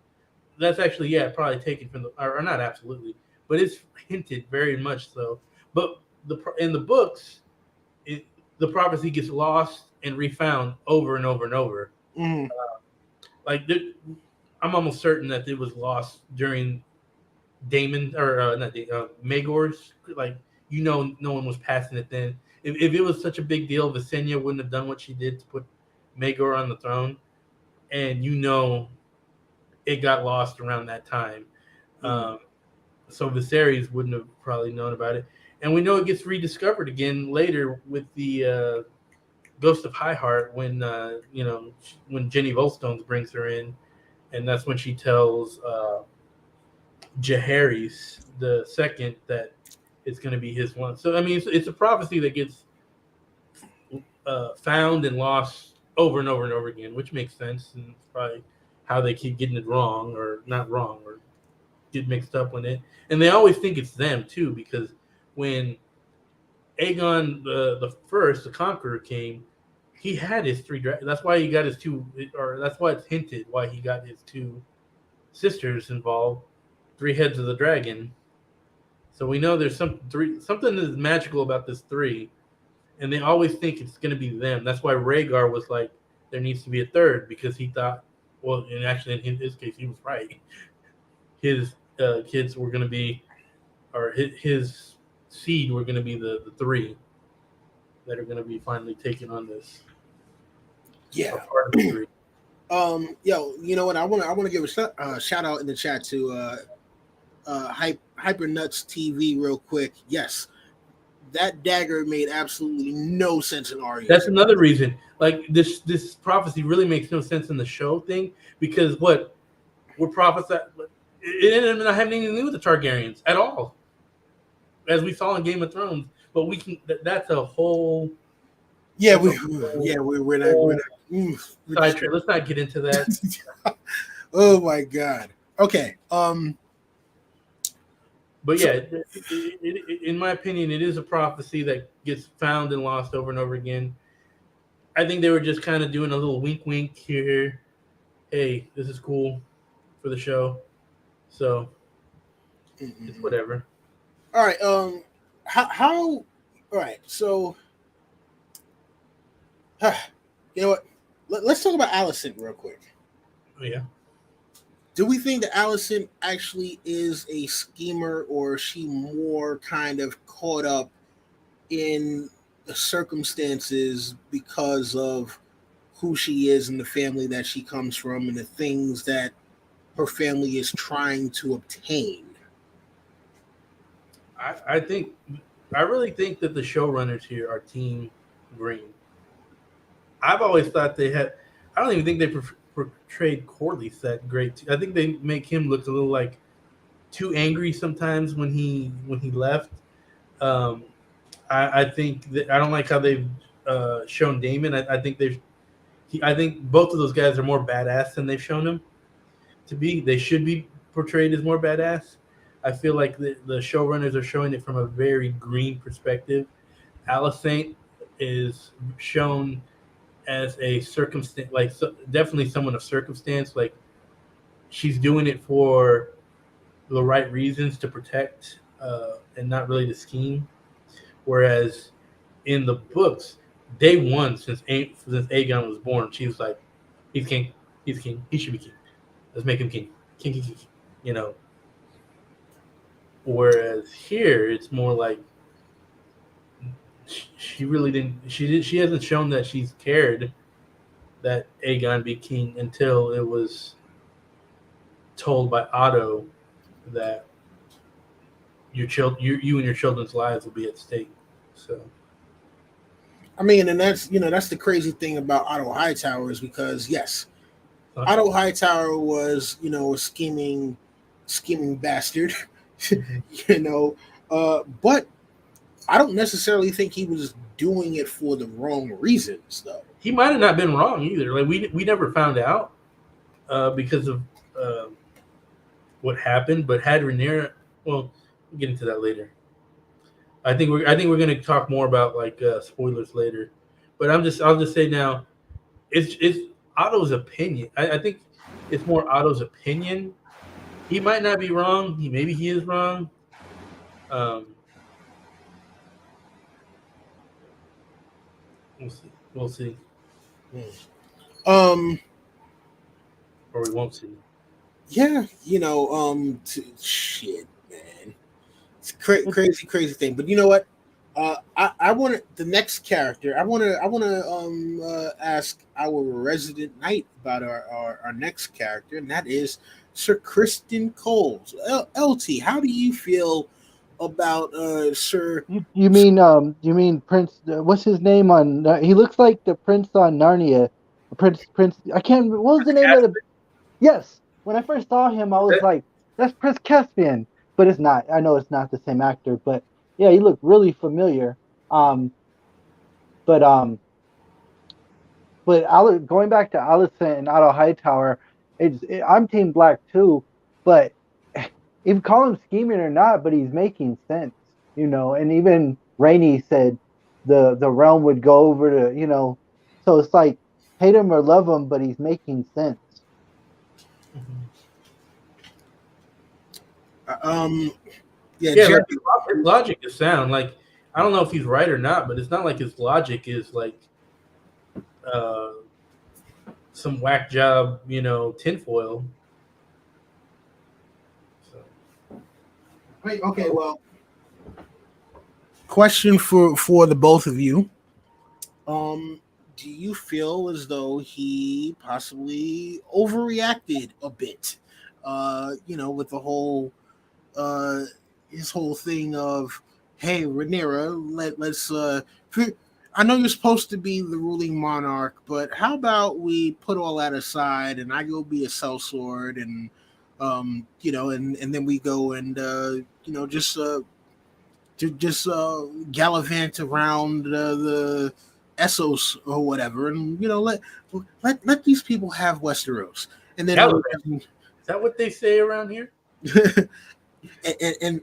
That's actually probably taken from or not absolutely, but it's hinted very much so. But in the books, the prophecy gets lost and refound over and over and over. Mm. I'm almost certain that it was lost during Damon or not Maegor's, no one was passing it then. If it was such a big deal, Visenya wouldn't have done what she did to put Maegor on the throne, and it got lost around that time. So Viserys wouldn't have probably known about it, and we know it gets rediscovered again later with the Ghost of Highheart when when Jenny Volstones brings her in, and that's when she tells Jaehaerys the second that it's going to be his one. So I mean, it's a prophecy that gets found and lost over and over and over again, which makes sense, and it's probably how they keep getting it wrong or not wrong or get mixed up with it. And they always think it's them too, because when Aegon the First, the Conqueror, came, he had his 3 dragons. That's why he got his 2, or that's why it's hinted why he got his 2 sisters involved. 3 heads of the dragon. So we know there's something that is magical about this 3, and they always think it's going to be them. That's why Rhaegar was like, there needs to be a 3rd, because he thought, well, and actually in his case, he was right. His kids were going to be, or his seed were going to be the 3 that are going to be finally taking on this. Yeah. Part of the 3. Yo, you know what? I want to give a shout out in the chat to Hyper Nuts TV real quick. Yes, that dagger made absolutely no sense in Arya's. That's another reason. Like this prophecy really makes no sense in the show thing because what we're prophesying, it ended up not having anything to do with the Targaryens at all, as we saw in Game of Thrones. But we can. That's a whole. Yeah, That's we a whole, yeah we're not whole we're sidetrack. Let's not get into that. oh my god. Okay. But So yeah, in my opinion, it is a prophecy that gets found and lost over and over again. I think they were just kind of doing a little wink, wink here. Hey, this is cool for the show, so it's whatever. all right. How all right. So you know what? Let's talk about Allison real quick. Oh, yeah. Do we think that Allison actually is a schemer, or is she more kind of caught up in the circumstances because of who she is and the family that she comes from and the things that her family is trying to obtain? I think I really think that the showrunners here are Team Green. I've always thought they had. I don't even think they portrayed Corlys that great. I think they make him look a little like too angry sometimes when he left. Um, I think that I don't like how they've shown Damon. I think I think both of those guys are more badass than they've shown him to be. They should be portrayed as more badass. I feel like the showrunners are showing it from a very green perspective. Alicent is shown as a circumstance, like definitely someone of circumstance. Like she's doing it for the right reasons to protect and not really to scheme. Whereas in the books, day one since Aegon was born, she was like, "He's king. He's king. He should be king. Let's make him king. King, king, king." King. You know. Whereas here, it's more like she really didn't. She hasn't shown that she's cared that Aegon be king until it was told by Otto that you and your children's lives will be at stake. So I mean, and that's the crazy thing about Otto Hightower is because yes, Otto Hightower was a scheming bastard, you know, but I don't necessarily think he was doing it for the wrong reasons, though. he might have not been wrong either. Like we never found out because of what happened. But had Rhaenyra, well, we'll get into that later. I think we're going to talk more about like spoilers later. But I'll just say now, it's Otto's opinion. I think it's more Otto's opinion. He might not be wrong. Maybe he is wrong. Um, we'll see. We'll see. Um, Or we won't see. yeah, shit, man, it's crazy thing. But you know what? I want the next character. I want to ask our resident knight about our next character, and that is Sir Kristen Coles. LT, how do you feel about Sir? You mean Prince? What's his name on? He looks like the prince on Narnia. Prince. I can't. What was the name of the? Yes. When I first saw him, I was like, "That's Prince Caspian," but it's not. I know it's not the same actor, but yeah, he looked really familiar. Um, but going back to Allison and Otto Hightower, I'm Team Black too, but even call him scheming or not, but he's making sense, And even Rainey said the realm would go over to, So it's like hate him or love him, but he's making sense. Yeah, Like his logic is sound. Like I don't know if he's right or not, but it's not like his logic is like some whack job, tinfoil. So. Okay, well, question for the both of you. do you feel as though he possibly overreacted a bit? With the whole uh, his whole thing of, hey, Rhaenyra, let's. I know you're supposed to be the ruling monarch, but how about we put all that aside and I go be a sellsword and and then we go and gallivant around the Essos or whatever, and let these people have Westeros, and then Is that what they say around here? and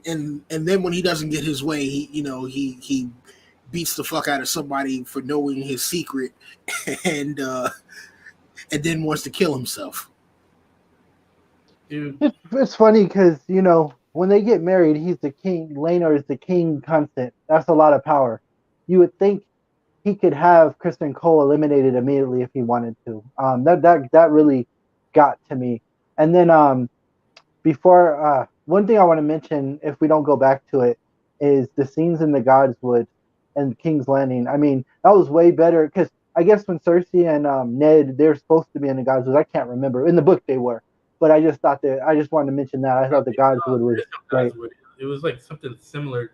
then when he doesn't get his way, he beats the fuck out of somebody for knowing his secret, and then wants to kill himself. Dude, It's funny because when they get married, he's the king. Laenor is the king constant. That's a lot of power. You would think he could have Kristen Cole eliminated immediately if he wanted to. That really got to me. And then before one thing I want to mention, if we don't go back to it, is the scenes in the Godswood and King's Landing. I mean, that was way better because I guess when Cersei and Ned, they're supposed to be in the Godswood. I can't remember. In the book they were. But I just wanted to mention that. I thought the Godswood was great. It was like something similar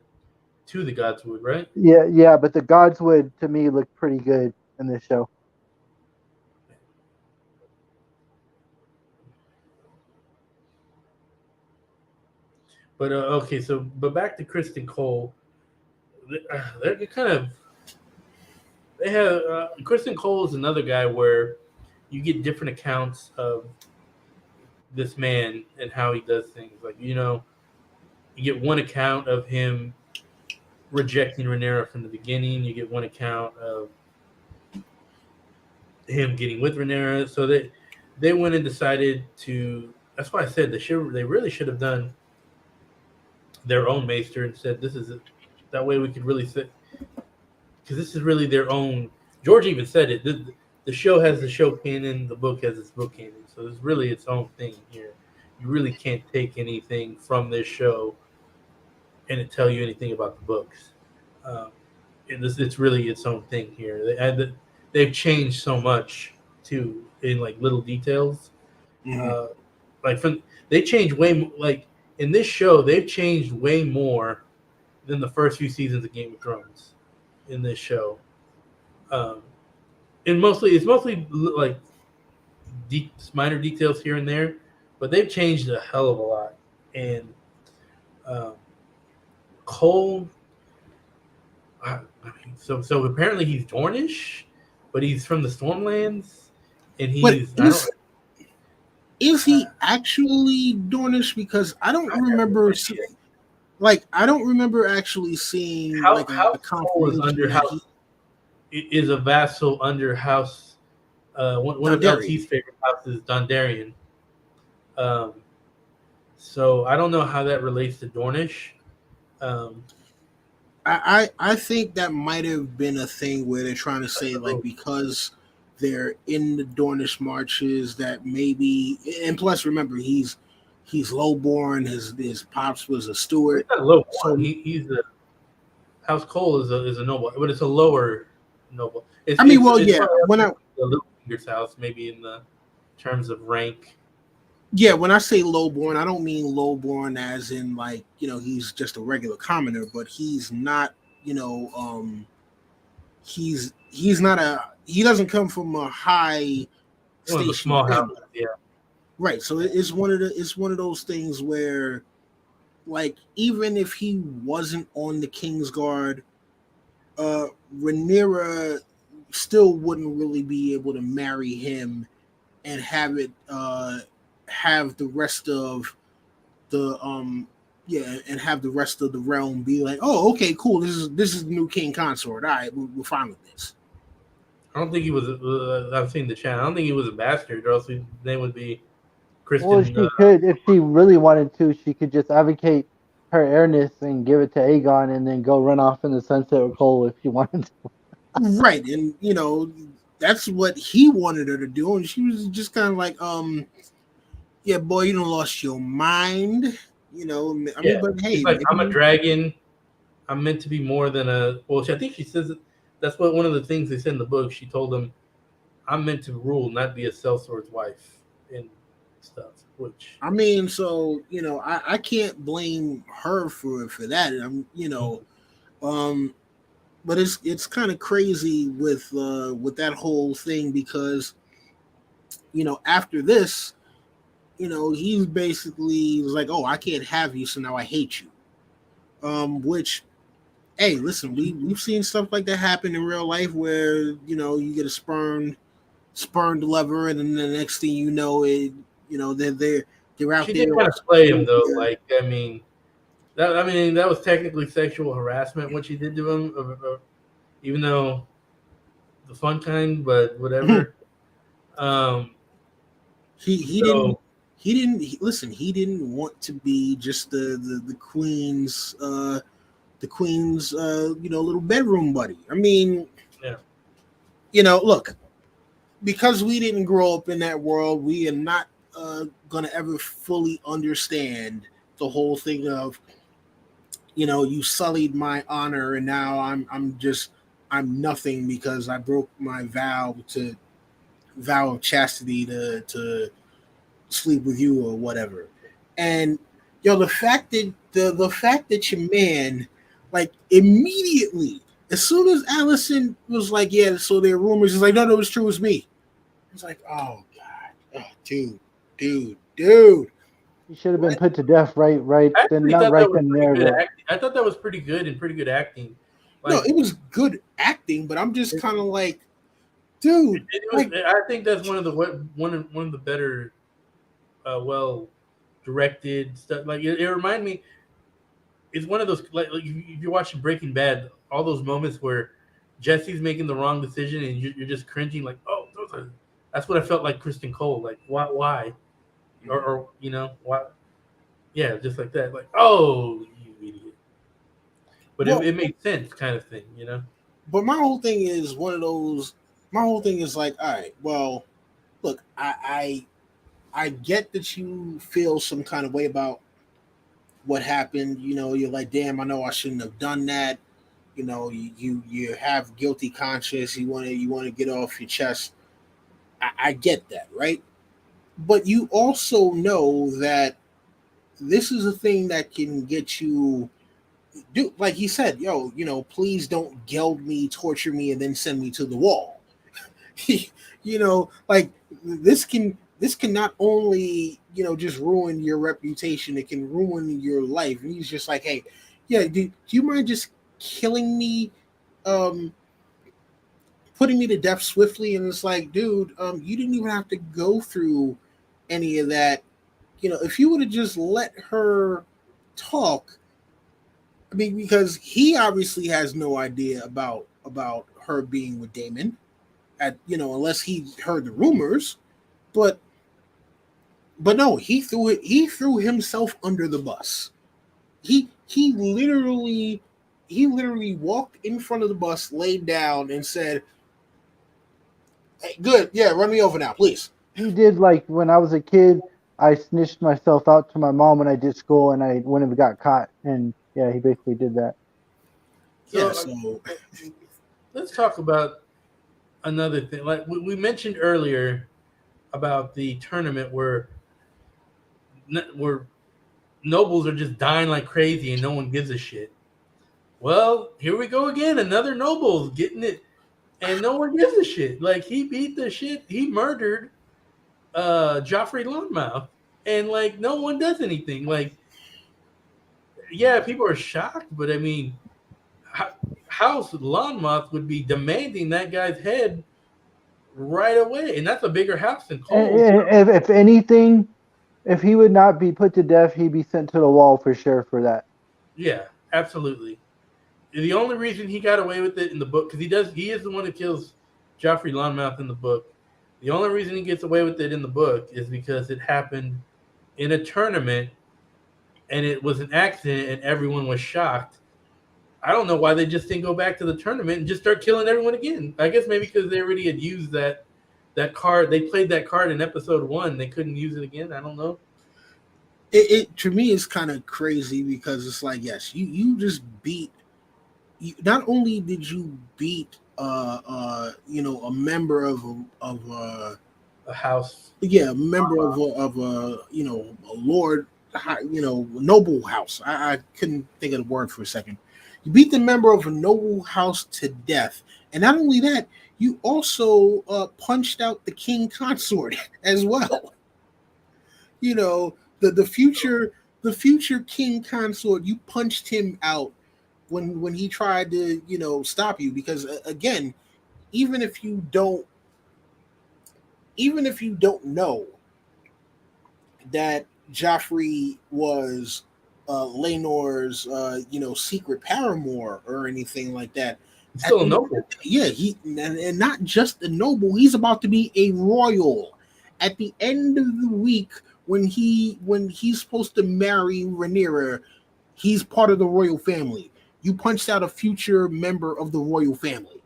to the Godswood, right? Yeah, but the Godswood to me looked pretty good in this show. But okay, but back to Kristen Cole. They're kind of they have Kristen Cole is another guy where you get different accounts of this man and how he does things. Like you get one account of him rejecting Rhaenyra from the beginning. You get one account of him getting with Rhaenyra. So they went and decided to. That's why I said they really should have done their own Maester and said this is it. That way we could really sit, because this is really their own. George even said it. The show has the show canon. The book has its book canon. So it's really its own thing here. You really can't take anything from this show and it tell you anything about the books. It's really its own thing here. They've changed so much too in like little details. Mm-hmm. They changed way like in this show. They've changed way more than the first few seasons of Game of Thrones. In this show, and it's mostly like minor details here and there, but they've changed a hell of a lot. And Cole, I mean, so apparently he's Dornish, but he's from the Stormlands, and he's. Is he actually Dornish? Because I don't remember. I don't remember actually seeing how Cole is under house. Is a vassal under house. One of LT's favorite houses, Dondarrion. So I don't know how that relates to Dornish. I think that might have been a thing where they're trying to say because they're in the Dornish marches that maybe, and plus remember he's lowborn. His pops was a steward. He's not lowborn. So he's a House Cole is a noble, but it's a lower noble. It's when the Littlefinger's house, maybe in the terms of rank. Yeah, when I say lowborn, I don't mean lowborn as in he's just a regular commoner, but he's not, he doesn't come from a high station, small house, yeah. Right. So it's one of those things where even if he wasn't on the Kingsguard, Rhaenyra still wouldn't really be able to marry him and have it have the rest of the realm be like, oh, okay, cool, this is the new king consort. All right, we're fine with this. I don't think he was. I've seen the chat. I don't think he was a bastard, or else his name would be Kristen. Well, she could, if she really wanted to, she could just advocate her heiress and give it to Aegon, and then go run off in the sunset with Cole if she wanted to. Right, and that's what he wanted her to do, and she was just kind of like, yeah, boy, you done lost your mind. But hey, I'm a dragon. I'm meant to be more than a. Well, I think she says it. That's what one of the things they said in the book. She told him, "I'm meant to rule, not be a sellsword's wife," and stuff. Which I mean, so I can't blame her for that. Um, but it's kind of crazy with that whole thing because after this, he's basically was like, oh, I can't have you, so now I hate you. Which, hey, listen, we've seen stuff like that happen in real life where you get a spurned lover, and then the next thing you know, they're out she there. did kind of play him though. Like that was technically sexual harassment what she did to him, even though the fun kind, but whatever. Um, He didn't so listen. He didn't want to be just the queen's little bedroom buddy. I mean, yeah, look, because we didn't grow up in that world, we are not gonna ever fully understand the whole thing of you sullied my honor, and now I'm nothing because I broke my vow of chastity to sleep with you or whatever. And the fact that the fact that your man, like, immediately as soon as Allison was like, yeah, so there are rumors, he's like, no, it's true, it's me. It's like, oh god, oh, dude. He should have been put to death right I then, actually not thought that right was then pretty there, good but acting. I thought that was pretty good and pretty good acting. No, Like it was good acting, but I'm just kind of like, dude, it was. like, I think that's one of the better, well directed stuff. Like it reminded me. It's one of those like if you're watching Breaking Bad, all those moments where Jesse's making the wrong decision and you're just cringing, like, oh, that's what I felt like Kristen Cole. Like, why, or why? Yeah, just like that. Like, oh, you idiot. But well, it made sense, kind of thing. but my whole thing is one of those. My whole thing is like, all right, well, look, I get that you feel some kind of way about what happened. You're like, damn, I know I shouldn't have done that. You have guilty conscience. You want to get off your chest. I get that, right? But you also know that this is a thing that can get you. Do like he said, yo, please don't geld me, torture me, and then send me to the wall. Like this can not only just ruin your reputation, it can ruin your life. And he's just like, hey, yeah, do you mind just killing me, um putting me to death swiftly? And it's like, dude, you didn't even have to go through any of that. If you would have just let her talk. I mean, because he obviously has no idea about her being with Damon, unless he heard the rumors. But no, he threw himself under the bus. He literally walked in front of the bus, laid down, and said, "Hey, good, yeah, run me over now, please." he did like when I was a kid. I snitched myself out to my mom when I did school, and I went and got caught. And yeah, he basically did that. Yeah, So so let's talk about another thing. Like we mentioned earlier about the tournament where nobles are just dying like crazy and no one gives a shit. Well, here we go again. Another noble's getting it, and no one gives a shit. Like he beat the shit. He murdered Joffrey Longmouth, and like no one does anything. Like, yeah, people are shocked, but I mean, House Longmouth would be demanding that guy's head right away, and that's a bigger house than Cole's. If anything, if he would not be put to death, he'd be sent to the wall for sure for that. Yeah, absolutely. The only reason he got away with it in the book, because he is the one who kills Joffrey Longmouth in the book. The only reason he gets away with it in the book is because it happened in a tournament, and it was an accident, and everyone was shocked. I don't know why they just didn't go back to the tournament and just start killing everyone again. I guess maybe because they already had used that card. They played that card in episode 1. They couldn't use it again. I don't know. it to me is kind of crazy because it's like, yes, you just beat. Not only did you beat a member of A house. a member of a lord, noble house. I couldn't think of the word for a second. You beat the member of a noble house to death, and not only that, you also punched out the king consort as well. The future king consort. You punched him out when he tried to stop you, because again, even if you don't even if you don't know that Joffrey was Laenor's secret paramour or anything like that. He's still a noble. Yeah, and not just a noble. He's about to be a royal. At the end of the week, when he's supposed to marry Rhaenyra, he's part of the royal family. You punched out a future member of the royal family.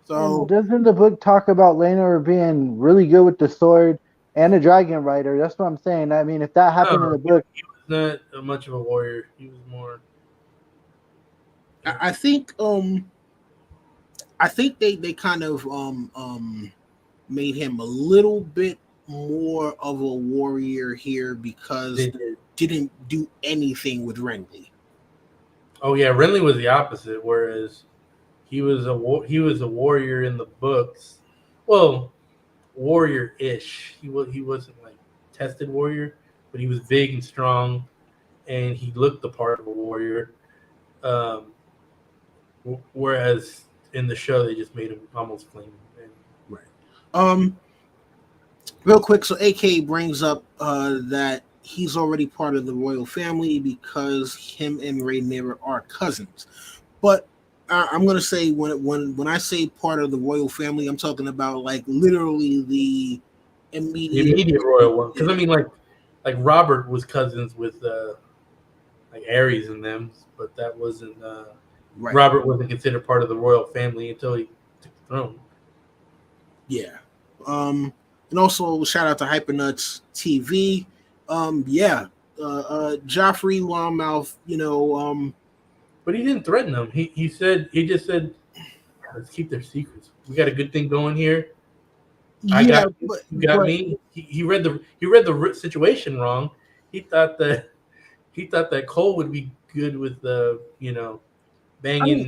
So And doesn't the book talk about Laenor being really good with the sword and a dragon rider? That's what I'm saying. I mean, if that happened in the book, he was not much of a warrior. He was more. I think they kind of made him a little bit more of a warrior here because They they didn't do anything with Renly. Oh yeah, Renly was the opposite. Whereas he was a warrior in the books. Well, warrior-ish. He wasn't like tested warrior, but he was big and strong, and he looked the part of a warrior. Whereas in the show, they just made him almost plain. Right. Real quick, so AK brings up that he's already part of the royal family because him and Rhaenyra are cousins. But I'm gonna say when I say part of the royal family, I'm talking about like literally the immediate royal one. Because I mean, like Robert was cousins with like Ares and them, but that wasn't. Right. Robert wasn't considered part of the royal family until he took the throne. Yeah. And also shout out to Hypernuts TV. Joffrey Longmouth, but he didn't threaten them. He just said, let's keep their secrets. We got a good thing going here. You got me. He read the situation wrong. He thought that Cole would be good with banging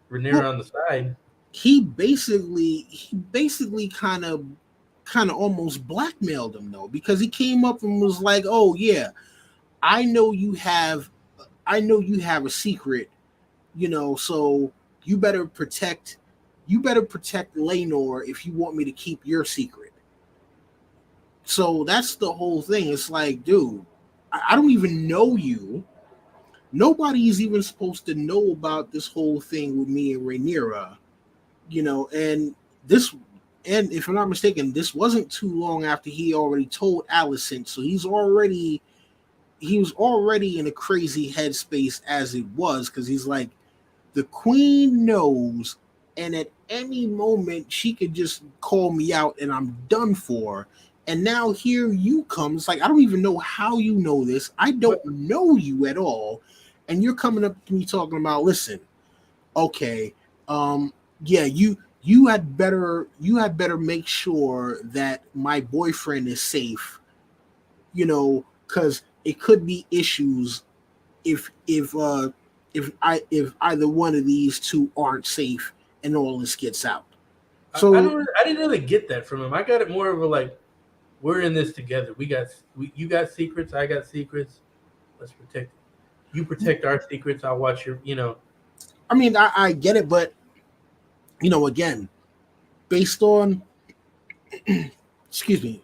Rhaenyra on the side. He basically kind of almost blackmailed him though, because he came up and was like, "Oh yeah, I know you have a secret, so you better protect Laenor if you want me to keep your secret." So that's the whole thing. It's like, dude, I don't even know you. Nobody's even supposed to know about this whole thing with me and Rhaenyra, and this. And if I'm not mistaken, this wasn't too long after he already told Alicent, so he was already in a crazy headspace as it was, because he's like, the queen knows, and at any moment she could just call me out and I'm done for. And now here you come. It's like, I don't even know how you know this. I don't know you at all. And you're coming up to me talking about, listen, okay, yeah, you had better make sure that my boyfriend is safe, because it could be issues if either one of these two aren't safe and all this gets out. So I didn't really get that from him. I got it more of a like, we're in this together. You got secrets, I got secrets. Let's protect. You protect our secrets. I'll watch your. I mean, I get it, but again, based on excuse me,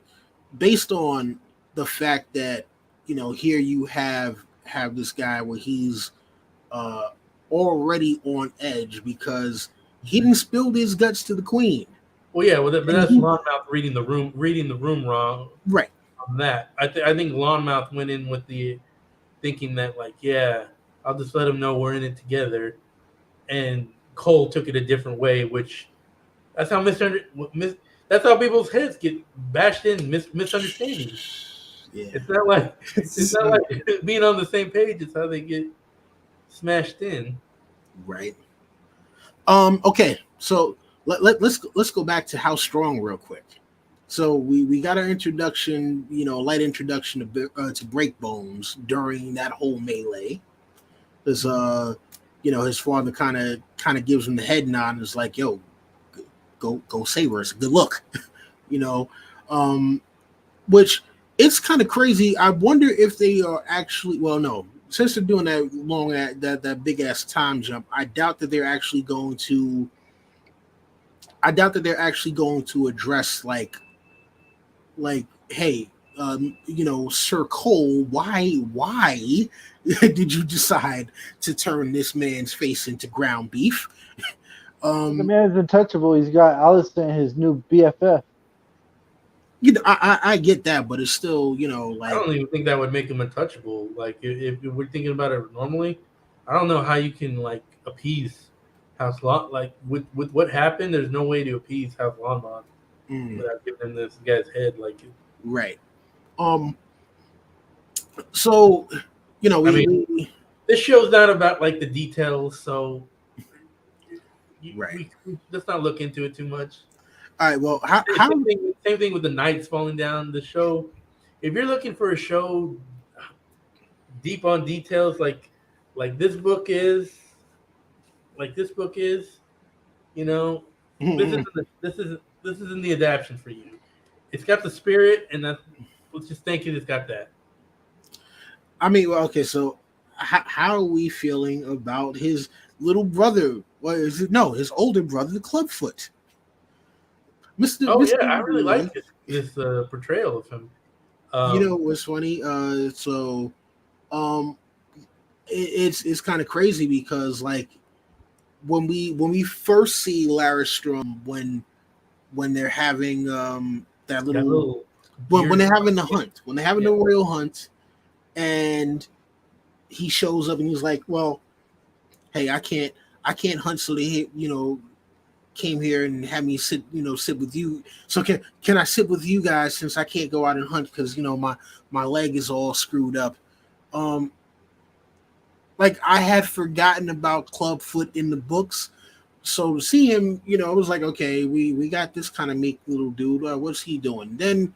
based on the fact that here you have this guy where he's already on edge because he didn't spill his guts to the queen. Well, yeah, but that's Longmouth reading the room wrong. Right. On that, I think Longmouth went in with the thinking that like, yeah, I'll just let him know we're in it together, and Cole took it a different way, which that's how that's how people's heads get bashed in misunderstandings. Yeah. It's not like being on the same page. It's how they get smashed in. Right. Okay, so let's go back to How Strong real quick. So we got our introduction, light introduction to Breakbones during that whole melee. Because his father kind of gives him the head nod and is like, "Yo, go save her. It's a good look," you know. Which it's kind of crazy. I wonder if they are actually. Well, no, since they're doing that big ass time jump, I doubt that they're actually going to. I doubt that they're actually going to address hey, Sir Cole, why did you decide to turn this man's face into ground beef? The man's untouchable. He's got Allison, his new BFF. I get that, but it's still, I don't even think that would make him untouchable. Like if we're thinking about it normally, I don't know how you can like appease House Long. Like with what happened, there's no way to appease House Longmont without giving him this guy's head. Like right. So this show's not about like the details, so right. Let's not look into it too much. All right. Well, same thing with the knights falling down. The show, if you're looking for a show deep on details, like this book is, this isn't the adaptation for you. It's got the spirit, and let's just thank it. It's got that. I mean, well, okay. So, how are we feeling about his little brother? What is it? No, his older brother, the Clubfoot. Mr. I really like this portrayal of him. What's funny? It's kind of crazy because like when we first see Laristrom when they're having that little when they're having the hunt, when they're having the royal hunt, and he shows up and he's like, well, hey, I can't hunt, so they came here and had me sit with you. So can I sit with you guys since I can't go out and hunt because my leg is all screwed up. Like I had forgotten about Clubfoot in the books. So to see him, it was like, okay, we got this kind of meek little dude. What's he doing? Then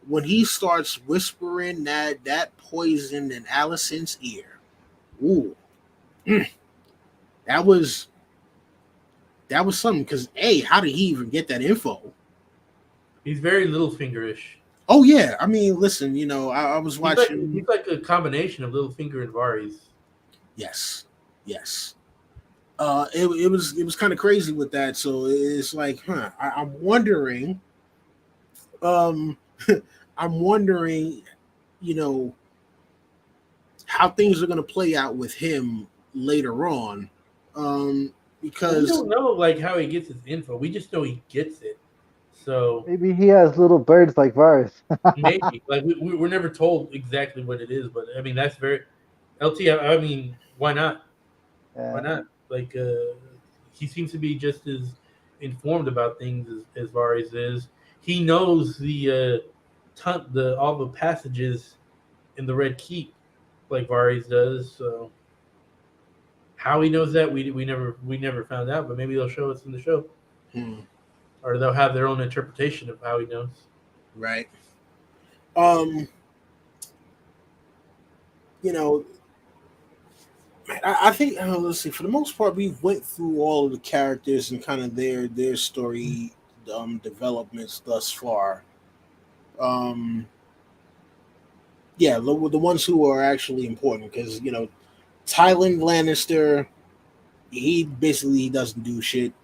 when he starts whispering that poison in Allison's ear, ooh, that was something. Because how did he even get that info? He's very Littlefingerish. Oh yeah, I mean, listen, I was watching. He's like a combination of Littlefinger and Varys. Yes. It was kind of crazy with that. So it's like, I'm wondering, I'm wondering, how things are going to play out with him later on. Because we don't know like how he gets his info. We just know he gets it. So maybe he has little birds like Varys. Maybe like we're never told exactly what it is, but I mean that's very LT. I mean, why not? Yeah. Why not? Like he seems to be just as informed about things as Varys is. He knows all the passages in the Red Keep like Varys does. So how he knows that we never found out, but maybe they'll show us in the show, or they'll have their own interpretation of how he knows. Right. I think let's see. For the most part, we went through all of the characters and kind of their story developments thus far. The ones who are actually important, because Tywin Lannister, he basically doesn't do shit.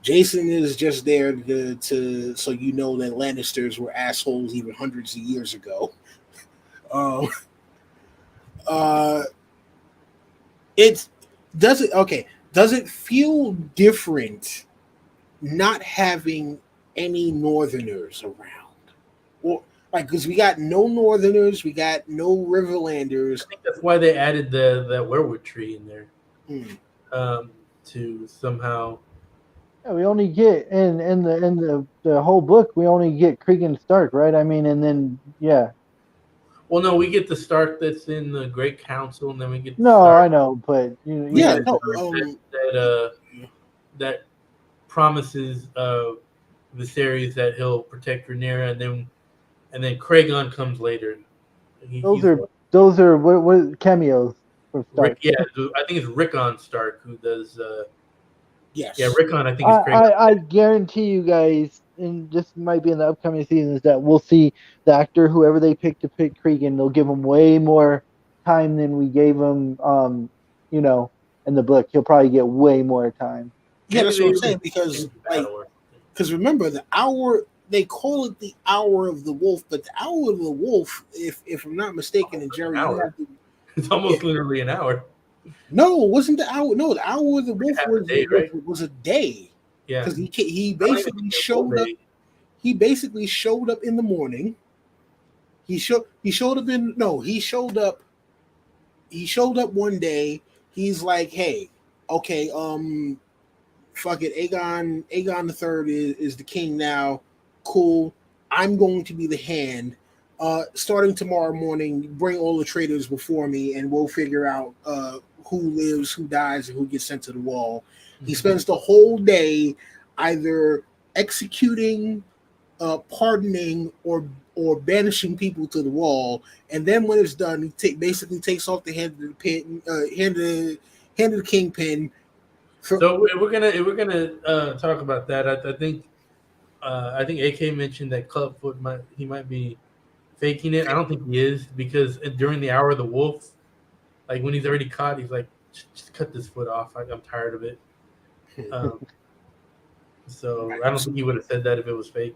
Jason is just there to so that Lannisters were assholes even hundreds of years ago. Does it feel different not having any Northerners around? Well, like, because we got no Northerners, we got no Riverlanders. I think that's why they added that werewood tree in there to somehow. Yeah, we only get in the whole book. We only get Cregan Stark, right? I mean, and then Well, no, we get the Stark that's in the Great Council, and then we get Stark. I know, but that promises Viserys that he'll protect Rhaenyra, and then Kragon comes later. Those are what cameos from Rick. Stark. Yeah, I think it's Rickon Stark who does. Yes. Yeah, Rickon. I think is Kragon. I guarantee you guys, and this might be in the upcoming seasons, that we'll see the actor, whoever they pick to pick Cregan, they'll give him way more time than we gave him, in the book. He'll probably get way more time. Yeah, Maybe that's what they I'm would saying, because change the like, battle or something. because remember the hour, they call it the hour of the wolf, but the hour of the wolf, if I'm not mistaken, and Jerry, you have to, It's almost literally an hour. no, it wasn't the hour. No, the hour of the wolf Half a day, right? was a day, Yeah, because he I don't even basically think a full showed up. day. He basically showed up in the morning. He showed up in no. He showed up. He showed up one day. He's like, hey, okay, fuck it. Aegon the third is the king now. Cool. I'm going to be the hand. Starting tomorrow morning, bring all the traitors before me, and we'll figure out who lives, who dies, and who gets sent to the wall. He spends the whole day either executing, pardoning, or banishing people to the wall. And then when it's done, he basically takes off the hand of the pin, hand of the kingpin. So if we're gonna talk about that, I think AK mentioned that Clubfoot might be faking it. I don't think he is, because during the hour of the wolf, like when he's already caught, he's like, just cut this foot off. Like, I'm tired of it. So I don't think he would have said that if it was fake.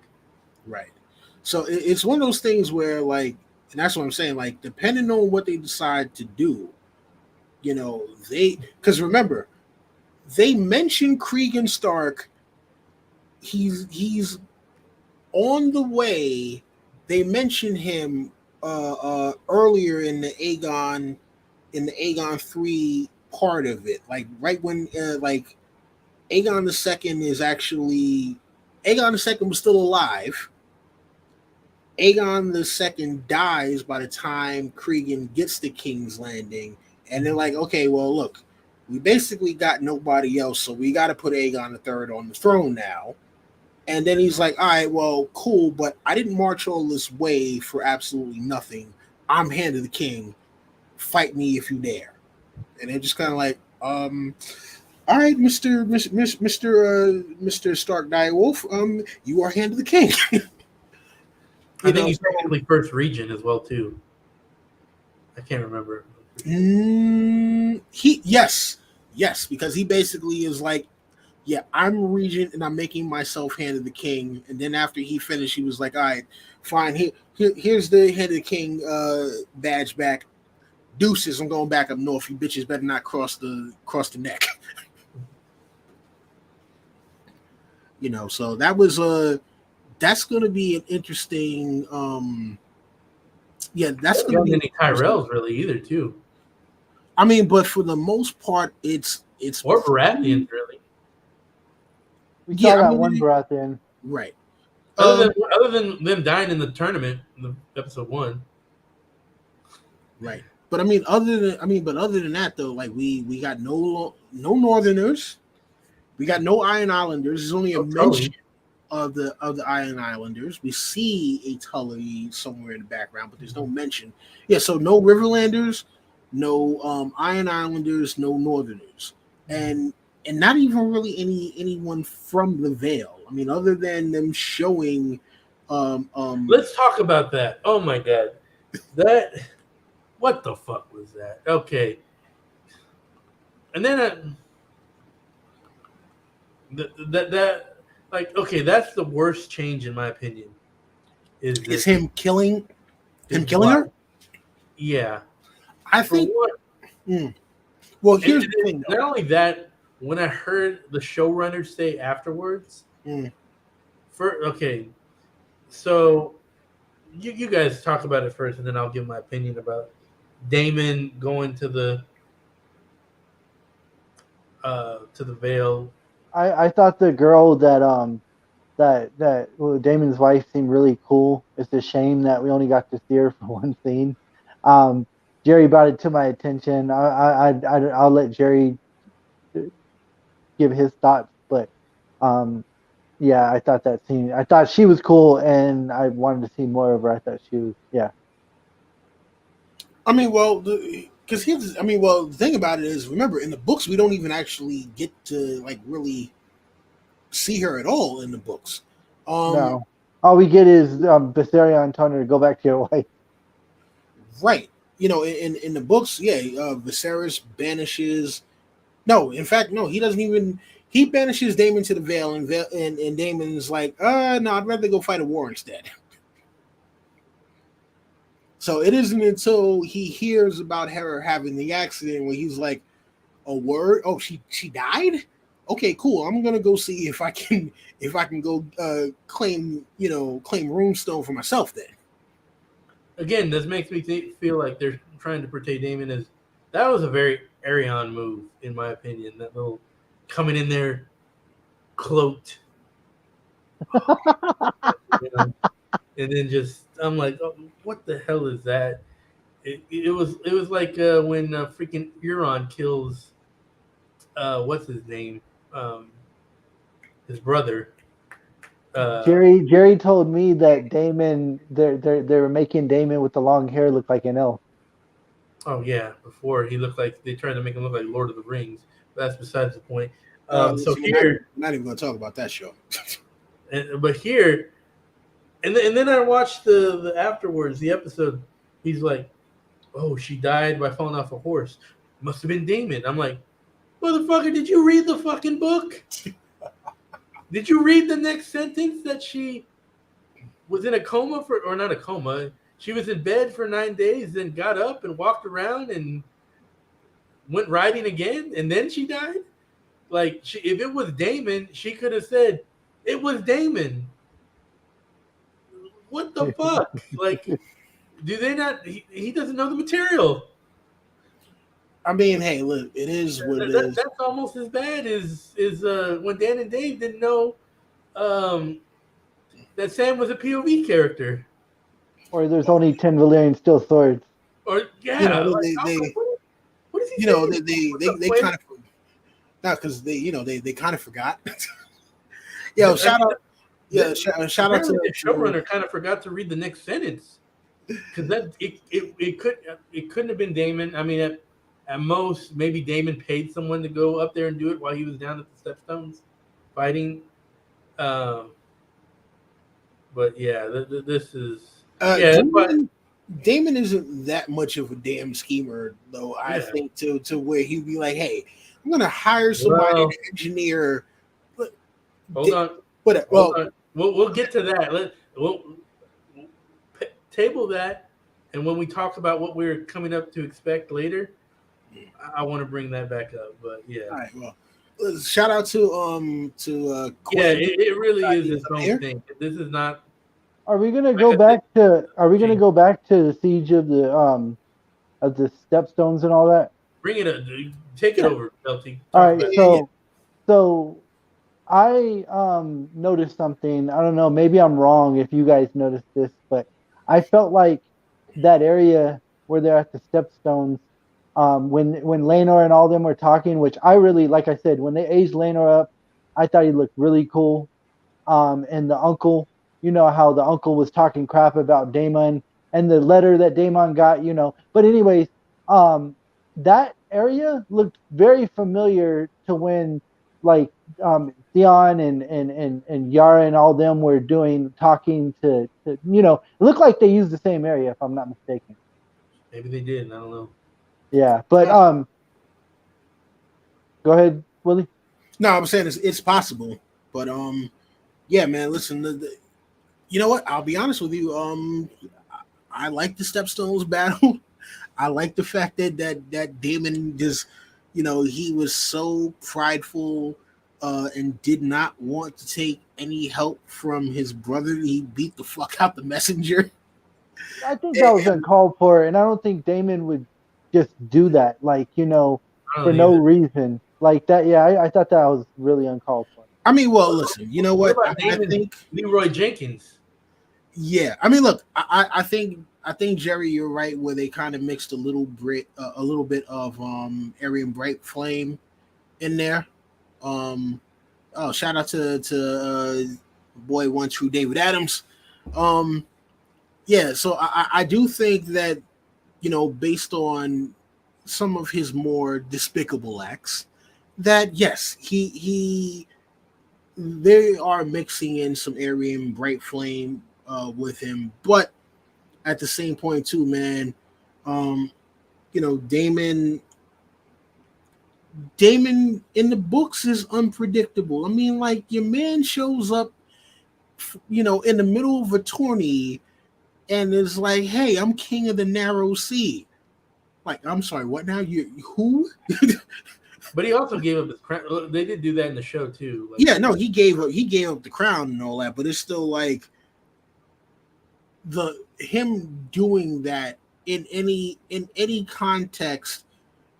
Right. So it's one of those things where, like, and that's what I'm saying, like, depending on what they decide to do, because remember, they mentioned Cregan Stark. He's on the way. They mentioned him earlier in the Aegon 3 part of it, like right when like Aegon the second is actually Aegon the second was still alive. Aegon the second dies by the time Cregan gets to King's Landing, and they're like, okay, well, look, we basically got nobody else, so we got to put Aegon the third on the throne now. And then he's like, all right, well, cool, but I didn't march all this way for absolutely nothing. I'm hand of the king. Fight me if you dare. And they're just kind of like, all right, Mr. Stark Direwolf, you are hand of the king. I think he's technically first region as well too. I can't remember. Yes, because he basically is like, yeah, I'm regent and I'm making myself hand of the king. And then after he finished, he was like, all right, fine. Here's the hand of the king badge back. Deuces, I'm going back up north. You bitches better not cross the neck. So that was that's gonna be an interesting that's gonna be any Tyrells really either too. I mean, but for the most part, it's or Baratheons really. We saw that one Baratheon. Right. Other than them dying in the tournament, in episode 1. Right. But other than that though, like we got no Northerners, we got no Iron Islanders. There's only a mention of the Iron Islanders. We see a Tully somewhere in the background, but there's no mention. Yeah, so no Riverlanders, no Iron Islanders, no Northerners, and not even really anyone from the Vale. I mean, other than them showing. Let's talk about that. Oh my god, what the fuck was that? Okay, and then that's the worst change in my opinion. Is him killing her? Yeah, I think. Well, here's the thing. Not only that, when I heard the showrunner say afterwards, so you guys talk about it first, and then I'll give my opinion about Damon going to the Vale. I thought the girl that Damon's wife seemed really cool. It's a shame that we only got to see her for one scene. Jerry brought it to my attention. I'll let Jerry give his thoughts, but Yeah, I thought that scene. I thought she was cool, and I wanted to see more of her. I thought she was, yeah. I mean, well, because here's, I mean, well, the thing about it is, remember, in the books, we don't even actually get to like really see her at all in the books. Um, No, all we get is Viserion telling her to go back to your wife. right. You know, in the books, yeah, Viserys banishes. No, in fact, no, he doesn't even. He banishes Damon to the Vale, and Damon's like, no, I'd rather go fight a war instead. So it isn't until he hears about her having the accident where he's like, a word. Oh, she died. Okay, cool. I'm gonna go see if I can go claim Runestone for myself. Then Again, this makes me feel like they're trying to portray Damon as that was a very Arion move, in my opinion. That little coming in there cloaked, you know, and then just I'm like, oh, what the hell is that? It was like when freaking Euron kills what's his name, um, his brother. Jerry told me that Damon, they were making Damon with the long hair look like an elf. Oh yeah, before he looked like they tried to make him look like Lord of the Rings. But that's besides the point. So listen, here, we're not even gonna talk about that show. but here, and then I watched the afterwards the episode. He's like, "Oh, she died by falling off a horse. Must have been Damon." I'm like, "Motherfucker, did you read the fucking book? Did you read the next sentence that she was in a coma for, or not a coma? She was in bed for 9 days, then got up and walked around and went riding again, and then she died." Like, if it was Damon, she could have said, "It was Damon." What the fuck? Like, do they not? He doesn't know the material. I mean, hey, look, it is what it is. That's almost as bad as when Dan and Dave didn't know um, that Sam was a POV character. Or there's only 10 Valyrian steel swords. Or You know, yeah, like I was like, what is he you know, saying? they kind of not because they kind of forgot. Yo, shout out. Yeah, shout out to the showrunner. Kind of forgot to read the next sentence because it couldn't have been Damon. I mean, at most maybe Damon paid someone to go up there and do it while he was down at the Stepstones fighting. Um, but yeah, this is yeah. Damon isn't that much of a damn schemer, though. I Yeah. think to where he'd be like, "Hey, I'm gonna hire somebody to engineer." But, hold on. We'll get to that. We'll table that, and when we talk about what we're coming up to expect later, I want to bring that back up. But yeah. All right. Well, shout out to yeah, it really is its own thing. This is not. Are we gonna go back to? Are we gonna go back to the siege of the Stepstones and all that? Bring it up. Take it over, Lt. All right. So I noticed something. I don't know. Maybe I'm wrong. If you guys noticed this, but I felt like that area where they're at the Stepstones, when Laenor and all them were talking, which I really, like I said, when they aged Laenor up, I thought he looked really cool. And the uncle, you know how the uncle was talking crap about Damon and the letter that Damon got, you know. But anyways, that area looked very familiar to when like Theon and Yara and all them were talking to you know, it looked like they used the same area if I'm not mistaken. Maybe they did. I don't know. Yeah, but go ahead, Willie. No, I'm saying it's possible, but yeah, man. Listen, you know what? I'll be honest with you. I like the Stepstones battle. I like the fact that Damon just, you know, he was so prideful and did not want to take any help from his brother. He beat the fuck out the messenger. I think that was uncalled for, and I don't think Damon would just do that, like, you know, for no reason like that. Yeah, I thought that was really uncalled for. I mean, well, listen, you know what? I think Leroy Jenkins. Yeah, I mean, look, I think Jerry, you're right. Where they kind of mixed a little bit of Aryan Bright Flame in there. Oh, shout out to boy one true David Adams. Um, yeah, so I do think that based on some of his more despicable acts, that yes, he they are mixing in some Aryan Bright Flame with him, but at the same point too, man, um, Damon in the books is unpredictable. I mean, like your man shows up, in the middle of a tourney and is like, "Hey, I'm king of the narrow sea." Like, I'm sorry, what now? You who? But he also gave up his crown. They did do that in the show too. Like, Yeah, no, he gave up the crown and all that, but it's still like the him doing that in any context,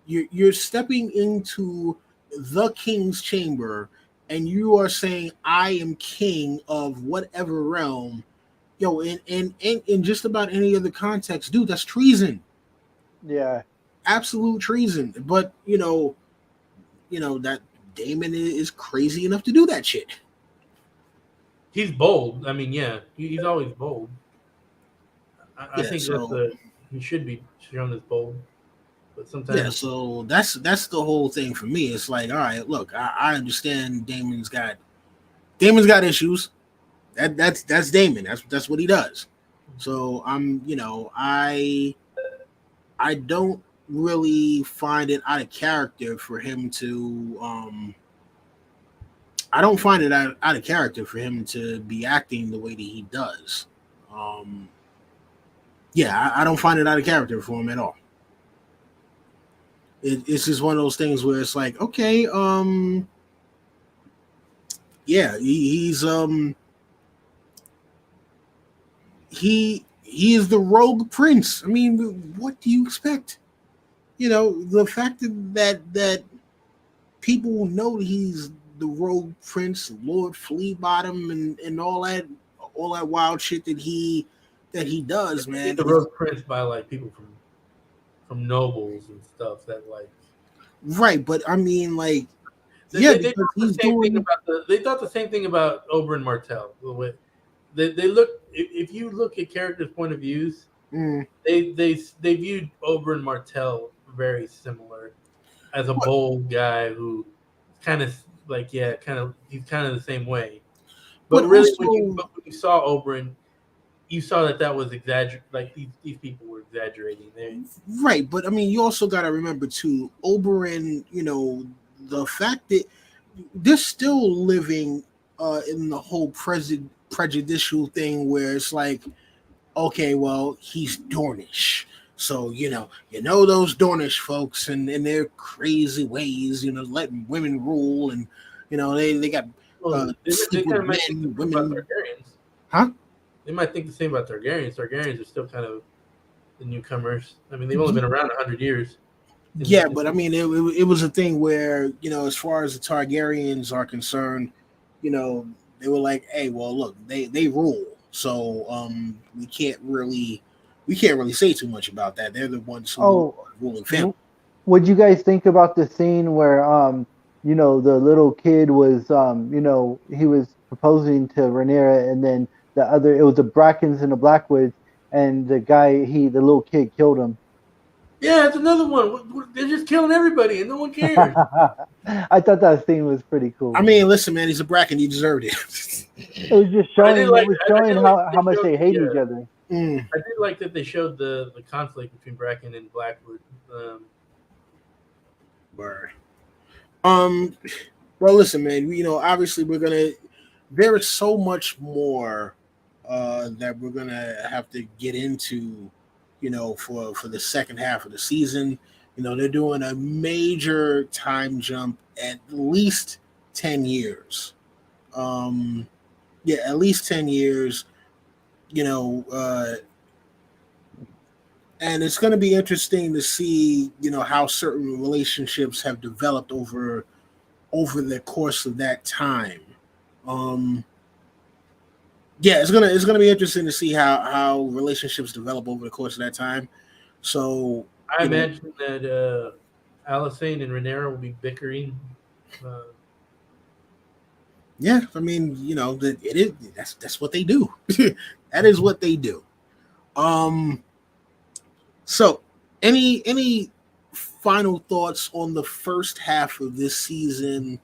you're stepping into the king's chamber and you are saying, I am king of whatever realm. In just about any other context, dude, that's treason. Yeah. Absolute treason. But that Damon is crazy enough to do that shit. he's bold. I mean, yeah, he's always bold. I Yeah, think so he should be shown as bold. But yeah, sometimes so that's the whole thing for me. It's like, all right, look, I understand Damon's got issues. That's Damon. That's what he does. So I don't really find it out of character for him to I don't find it out of character for him to be acting the way that he does. Um yeah, I don't find it out of character for him at all. It's just one of those things where it's like, okay, yeah, he is the rogue prince. I mean, what do you expect? The fact that people know he's the rogue prince, Lord Fleabottom, and all that wild shit that he does, he's man. the road prince by like people from nobles and stuff that like Right, but I mean, like, they, yeah, they, they because thought the he's same thing doing. about they thought the same thing about Oberyn Martell. They look if you look at characters' point of views, Mm, they viewed Oberyn Martell very similar as a what, bold guy who kind of like he's kind of the same way. but But really, when also, you saw Oberyn, you saw that was exagger like these people were exaggerating. right, but I mean, you also got to remember too, Oberyn. The fact that they're still living in the whole prejudicial thing where it's like, okay, well, he's Dornish. So, those Dornish folks and their crazy ways, letting women rule, and they got Well, they sleep kind with of might think the men, same about women, Targaryens. huh? They might think the same about Targaryens. Targaryens are still kind of the newcomers. I mean, they've only been around 100 years. Yeah, but I mean, it was a thing where, as far as the Targaryens are concerned, they were like, hey, well, look, they rule, so we can't really say too much about that. They're the ones who Oh, are ruling family. w- what'd you guys think about the scene where the little kid was he was proposing to Rhaenyra, and then it was the Brackens and the Blackwoods, and the little kid killed him. Yeah, it's another one. They're just killing everybody, and no one cares. I thought that scene was pretty I cool. mean, listen, man, he's a Bracken. He deserved it. It was just But I did showing it like. was I showing did like how they much showed they hate the. each other. Mm. I did like that they showed the conflict between Bracken and Blackwood. Word. Um. Well, listen, man. Obviously, we're gonna. There is so much more that we're gonna have to get into. For the second half of the season. They're doing a major time jump, at least 10 years. Yeah, at least 10 years. You know, and it's going to be interesting to see how certain relationships have developed over the course of that time. um yeah, it's gonna be interesting to see how relationships develop over the course of that time. So I you know imagine that Alicent and Rhaenyra will be bickering. Uh, Yeah, I mean, it is that's what they do. That is what they do. Um, so any final thoughts on the first half of this season?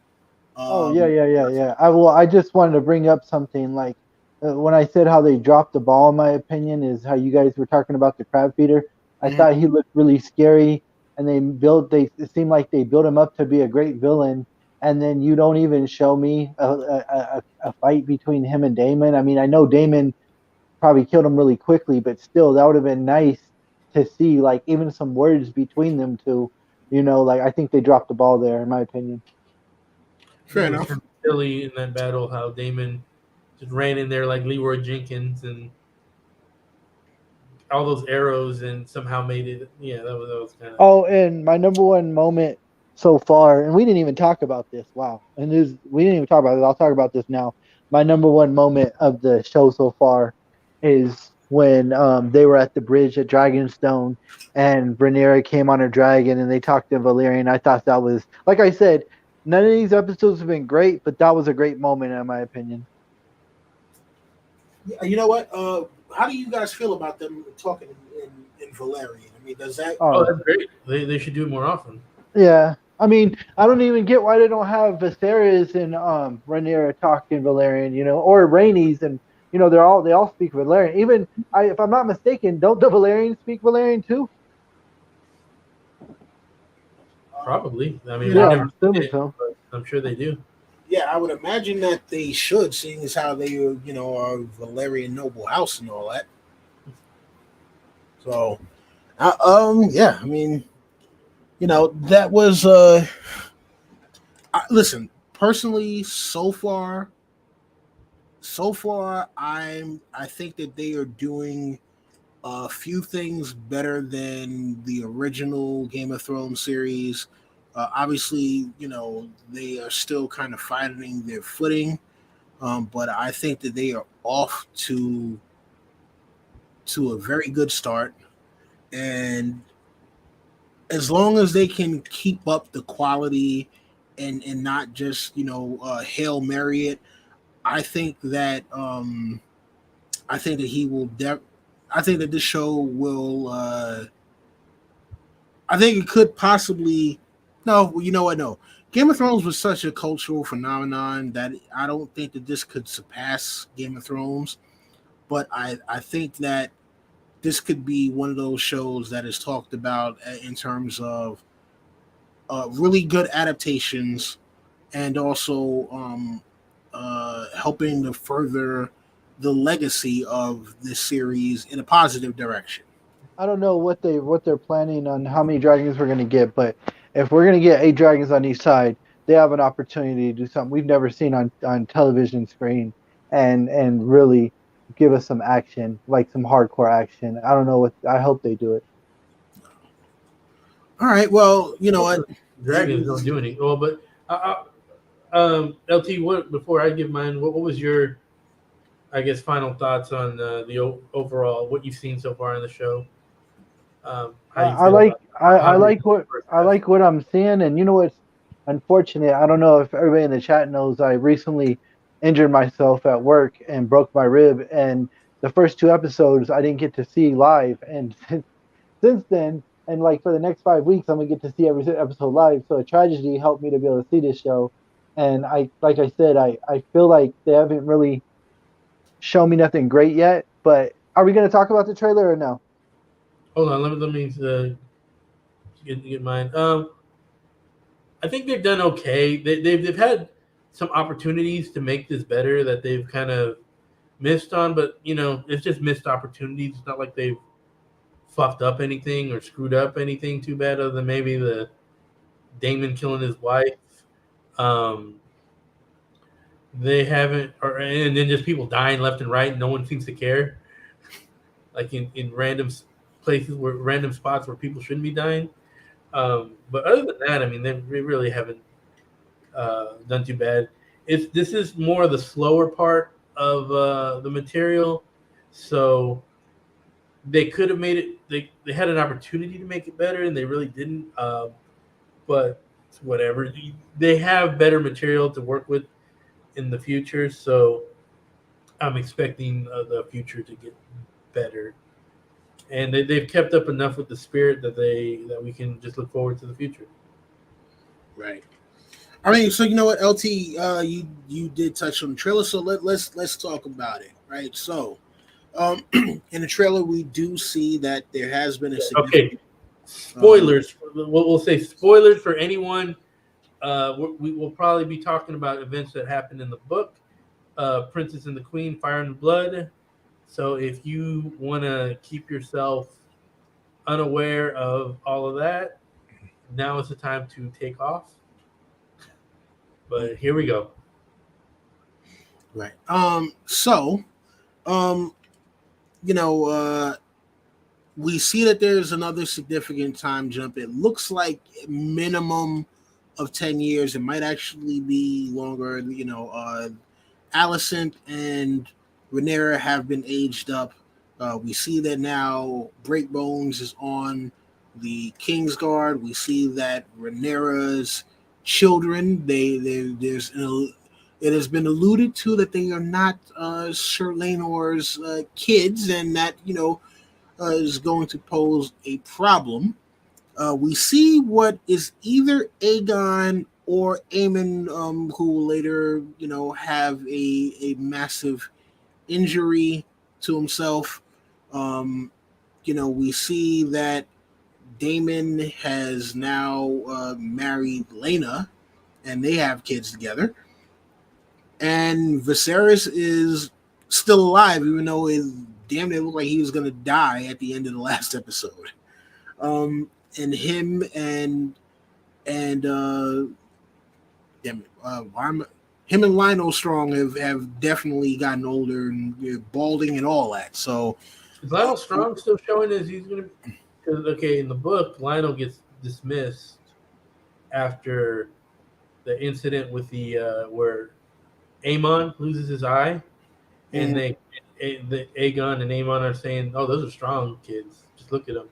Oh yeah, Um, yeah, yeah, yeah. I just wanted to bring up something like when I said how they dropped the ball. In my opinion, is how you guys were talking about the crab feeder. I mhm. thought he looked really scary, and it seemed like they built him up to be a great villain, and then you don't even show me a fight between him and Damon. I mean, I know Damon probably killed him really quickly, but still, that would have been nice to see like even some words between them two. Like I think they dropped the ball there, in my opinion. Fair Yeah, it was enough. kind of silly in that battle how Damon just ran in there like Leroy Jenkins and all those arrows and somehow made it. Yeah, that was kind of. Oh, and my number one moment so far, and we didn't even talk about this. Wow. And we didn't even talk about it. I'll talk about this now. My number one moment of the show so far is when they were at the bridge at Dragonstone and Rhaenyra came on her dragon and they talked to Valerian. I thought that was, like I said, none of these episodes have been great, but that was a great moment in my opinion. Yeah, you know what? How do you guys feel about them talking in Valerian? I mean, does that? Oh, Oh, that's great. They should do it more often. yeah. I mean, I don't even get why they don't have Viserys and Rhaenyra talking Valerian, or Rhaenys and they all speak Valerian. Even if I'm not mistaken, don't the Valerians speak Valerian too? Probably. I mean, Yeah, I Yeah, never I'm seen assuming it, so. but I'm sure they do. yeah. I would imagine that they should, seeing as how they are Valerian noble house and all that. So, yeah. I mean, that was listen, personally, so far, I think that they are doing a few things better than the original Game of Thrones series. Obviously, they are still kind of finding their footing, but I think that they are off to a very good start. And as long as they can keep up the quality and not just hail mary it, I think that I think that he will. I think that this show will. I think it could possibly. No, well, you know what? No, Game of Thrones was such a cultural phenomenon that I don't think that this could surpass Game of Thrones. But I think that this could be one of those shows that is talked about in terms of really good adaptations and also helping to further the legacy of this series in a positive direction. I don't know what they're planning on how many dragons we're gonna get, but if we're gonna get 8 dragons on each side, they have an opportunity to do something we've never seen on television screen and really give us some action, like some hardcore action. I don't know what I hope they do it. All right. Well, you know Most what? of the dragons don't do anything. Well, but LT, what before I give mine, what was your, I guess, final thoughts on the overall what you've seen so far in the show? How you I feel like about how they did the first I half? like what I'm seeing, and you know what's unfortunate. I don't know if everybody in the chat knows. I recently injured myself at work and broke my rib, and the first 2 episodes I didn't get to see live, and since then, and like for the next 5 weeks, I'm gonna get to see every episode live. So a tragedy helped me to be able to see this show, and like I said, I feel like they haven't really shown me nothing great yet. But are we gonna talk about the trailer or no? Hold on, let me get mine. I think they've done okay. They've had some opportunities to make this better that they've kind of missed on, but it's just missed opportunities. It's not like they've fucked up anything or screwed up anything too bad, other than maybe the Damon killing his wife. Um, they haven't, and then just people dying left and right. And no one seems to care, like in random places where random spots where people shouldn't be dying. But other than that, I mean, they really haven't done too bad. This is more the slower part of the material, so they could have made it. They had an opportunity to make it better, and they really didn't. But whatever, they have better material to work with. in the future. So I'm expecting the future to get better. And they've kept up enough with the spirit that we can just look forward to the future. Right. I mean, so you know what, LT, you did touch on the trailer, so let's talk about it, right? So, in the trailer, we do see that there has been a significant. Okay, spoilers. We'll say spoilers for anyone. We will probably be talking about events that happened in the book, Princess and the Queen, Fire and Blood. So if you want to keep yourself unaware of all of that, now is the time to take off. But here we go. Right. So, um, you know, we see that there's another significant time jump. It looks like minimum of 10 years. It might actually be longer. You know, Alicent and Rhaenyra have been aged up. We see that now Breakbones is on the Kingsguard. We see that Rhaenyra's children, it has been alluded to that they are not Sir Laenor's kids, and that, you know, is going to pose a problem. We see what is either Aegon or Aemon, who will later, you know, have a massive injury to himself. You know, we see that Damon has now married Lena, and they have kids together. And Viserys is still alive, even though it damn near looked like he was going to die at the end of the last episode. And him and damn it, him and Lionel Strong have definitely gotten older and balding and all that. So is Lionel Strong still showing as he's going to? Because okay, in the book, Lionel gets dismissed after the incident with the where Aemon loses his eye, and the Aegon and Aemon are saying, "Oh, those are strong kids. Just look at them."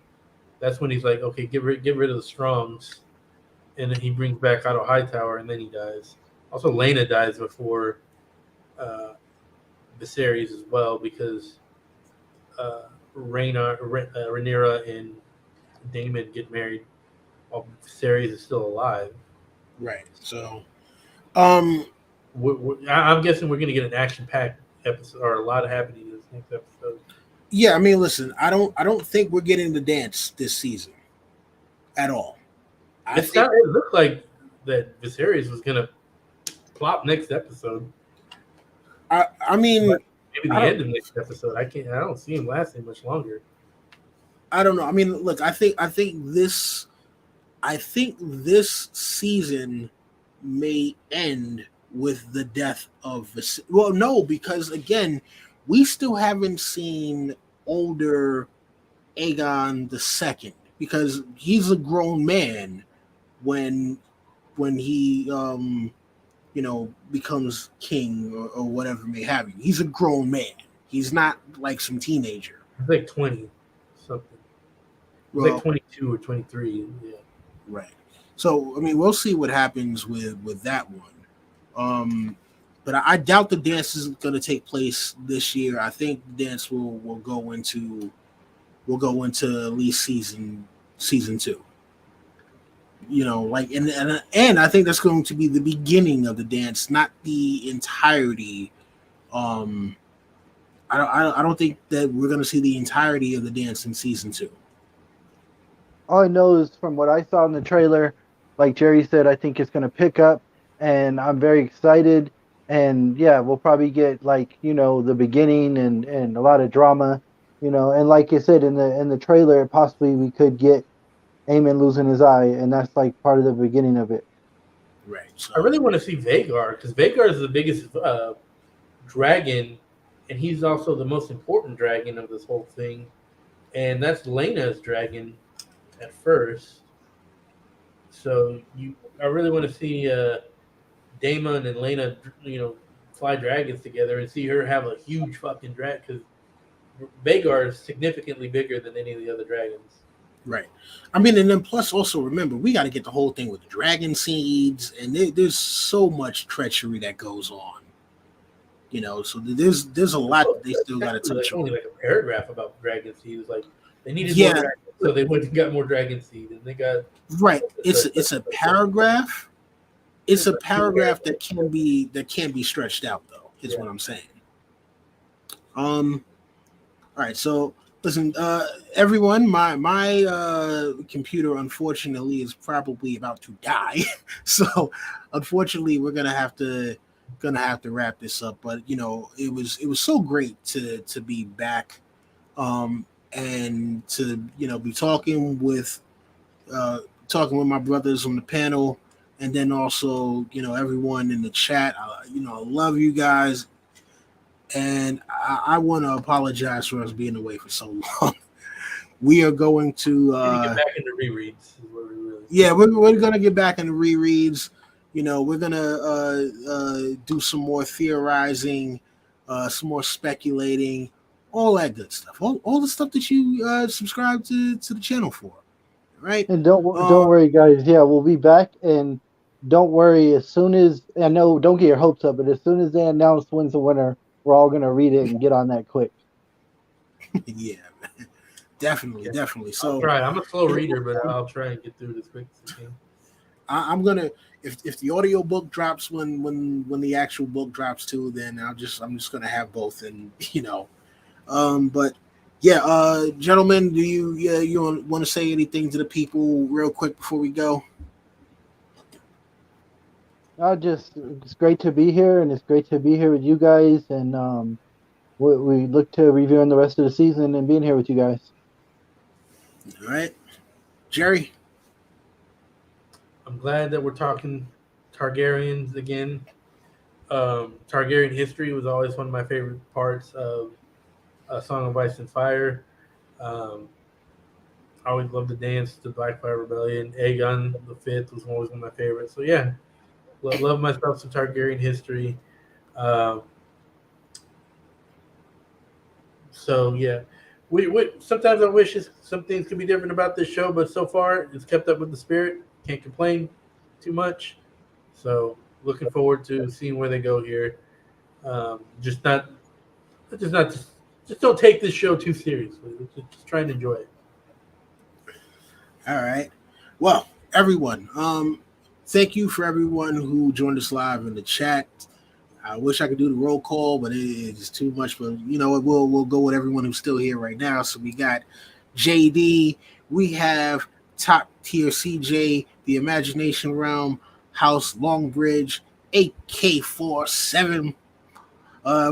That's when he's like, "Okay, get rid of the Strongs," and then he brings back Otto Hightower, and then he dies. Also, Lena dies before Viserys as well, because Rhaenyra and Damon get married while Viserys is still alive. right. So, I'm guessing we're going to get an action-packed episode, or a lot of happening in this next episode. yeah, I mean, listen, I don't think we're getting the dance this season at all. It looked like that Viserys was going to plop next episode. I mean, but maybe the end of next episode. I don't see him lasting much longer. I don't know. I mean, look, I think this season may end with the death of Viserys. Well, no, because again, we still haven't seen older Aegon II, because he's a grown man when he you know, becomes king or whatever may have you. He's a grown man. He's not like some teenager. He's like 20 something. He's like 22 or 23. Yeah. Right. So I mean, we'll see what happens with that one. But I doubt the dance is going to take place this year. I think the dance will go into at least season 2. You know, like and I think that's going to be the beginning of the dance, not the entirety. I don't think that we're going to see the entirety of the dance in season 2. All I know is from what I saw in the trailer, like Jerry said, I think it's going to pick up, and I'm very excited. And yeah, we'll probably get, like, you know, the beginning and a lot of drama, you know. And like you said in the trailer, possibly we could get Aemon losing his eye, and that's like part of the beginning of it. Right. So I really want to see Vhagar, because Vhagar is the biggest dragon, and he's also the most important dragon of this whole thing. And that's Lena's dragon at first. So I really want to see Damon and Lena, you know, fly dragons together and see her have a huge fucking dragon, because Vhagar is significantly bigger than any of the other dragons. Right. I mean, and then plus also remember, we got to get the whole thing with the dragon seeds, and there's so much treachery that goes on. So there's a lot that they still got to Actually, touch on. only like a paragraph about dragon seed. It's like they needed more Yeah, dragons, so they went and got more dragon seed, and they got right. It's a paragraph. It's a paragraph that can be stretched out though. Is what I'm saying. All right, so listen, everyone, my computer unfortunately is probably about to die, so unfortunately we're gonna have to wrap this up. But it was so great to be back, and to be talking with my brothers on the panel, and then also everyone in the chat. I love you guys. And I want to apologize for us being away for so long. We are going to get back into rereads. Is what we really we're going to get back into rereads. We're going to do some more theorizing, some more speculating, all that good stuff. All the stuff that you subscribe to the channel for, right? And don't worry, guys. Yeah, we'll be back, and don't worry. As soon as I know, don't get your hopes up, but as soon as they announce when's the winner, we're all gonna read it and get on that quick. Yeah, man. Definitely. So I'll try. I'm a slow reader, but I'll try and get through this quick as I can. I'm gonna if the audio book drops when the actual book drops too, then I'm just gonna have both, and but yeah, gentlemen, do you want to say anything to the people real quick before we go? It's great to be here, and it's great to be here with you guys, and we look to reviewing the rest of the season and being here with you guys. All right, Jerry. I'm glad that we're talking Targaryens again. Targaryen history was always one of my favorite parts of A Song of Ice and Fire. I always loved the dance to Blackfire Rebellion. Aegon the Fifth was always one of my favorites. So yeah, love myself some Targaryen history. So yeah, we sometimes I wish some things could be different about this show, but so far it's kept up with the spirit. Can't complain too much. So looking forward to seeing where they go here. Just don't take this show too seriously. Just try and enjoy it. All right. Well, everyone, thank you for everyone who joined us live in the chat. I wish I could do the roll call, but it's too much. But we'll go with everyone who's still here right now. So we got JD, we have Top Tier CJ, the Imagination Realm, House Longbridge, AK47.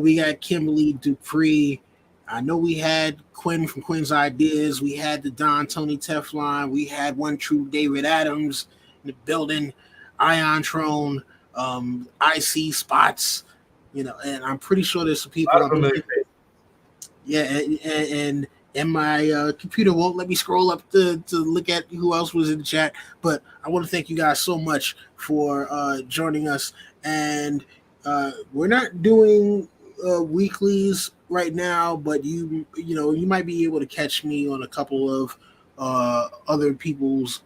We got Kimberly Dupree. I know we had Quinn from Quinn's Ideas. We had the Don Tony Teflon. We had One True David Adams in the building. Ion Trone, IC Spots, and I'm pretty sure there's some people. And my computer won't let me scroll up to look at who else was in the chat. But I want to thank you guys so much for joining us. And we're not doing weeklies right now, but you might be able to catch me on a couple of other people's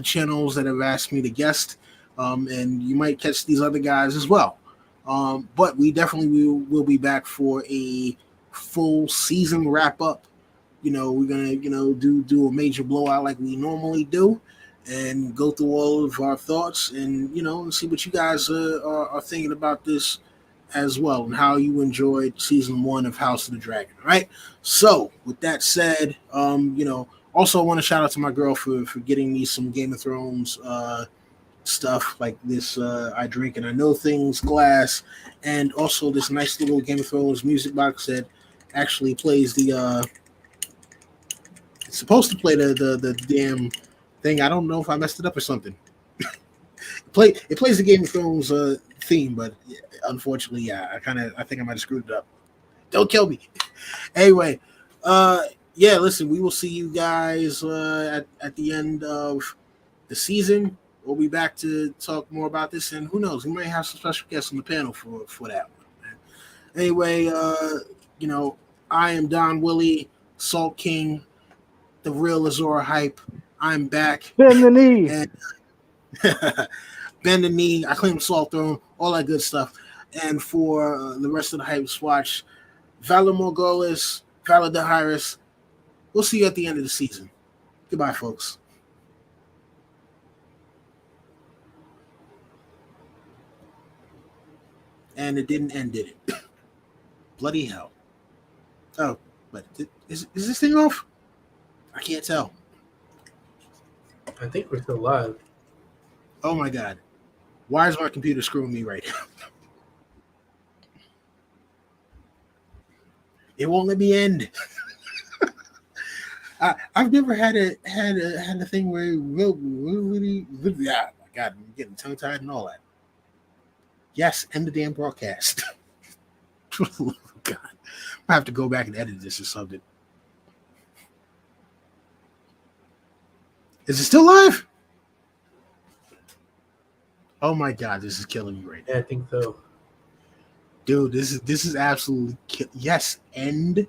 channels that have asked me to guest, and you might catch these other guys as well. But we definitely will be back for a full season wrap up. We're gonna do a major blowout like we normally do, and go through all of our thoughts, and see what you guys are thinking about this as well, and how you enjoyed season 1 of House of the Dragon. All right. So with that said, also I want to shout out to my girl for getting me some Game of Thrones stuff like this. I Drink and I Know Things glass, and also this nice little Game of Thrones music box that actually plays the. It's supposed to play the damn thing. I don't know if I messed it up or something. It plays the Game of Thrones theme, but unfortunately, yeah, I think I might have screwed it up. Don't kill me. Anyway, listen, we will see you guys at the end of the season. We'll be back to talk more about this, and who knows, we might have some special guests on the panel for that one. Man. Anyway, I am Don Willi, Salt King, the real Azora Hype. I'm back. Bend the knee. And bend the knee. I claim Salt Throne. All that good stuff. And for the rest of the Hype Watch, Valor Morghulis, Valor Dahiris. We'll see you at the end of the season. Goodbye, folks. And it didn't end, did it? Bloody hell. Oh, but is this thing off? I can't tell. I think we're still live. Oh my god. Why is my computer screwing me right now? It won't let me end. I've never had a thing where really, yeah, my god, I'm getting tongue tied and all that. Yes, end the damn broadcast. Oh, god, I have to go back and edit this or something. Is it still live? Oh my god, this is killing me right now. Yeah, I think so. Dude, this is absolutely yes, end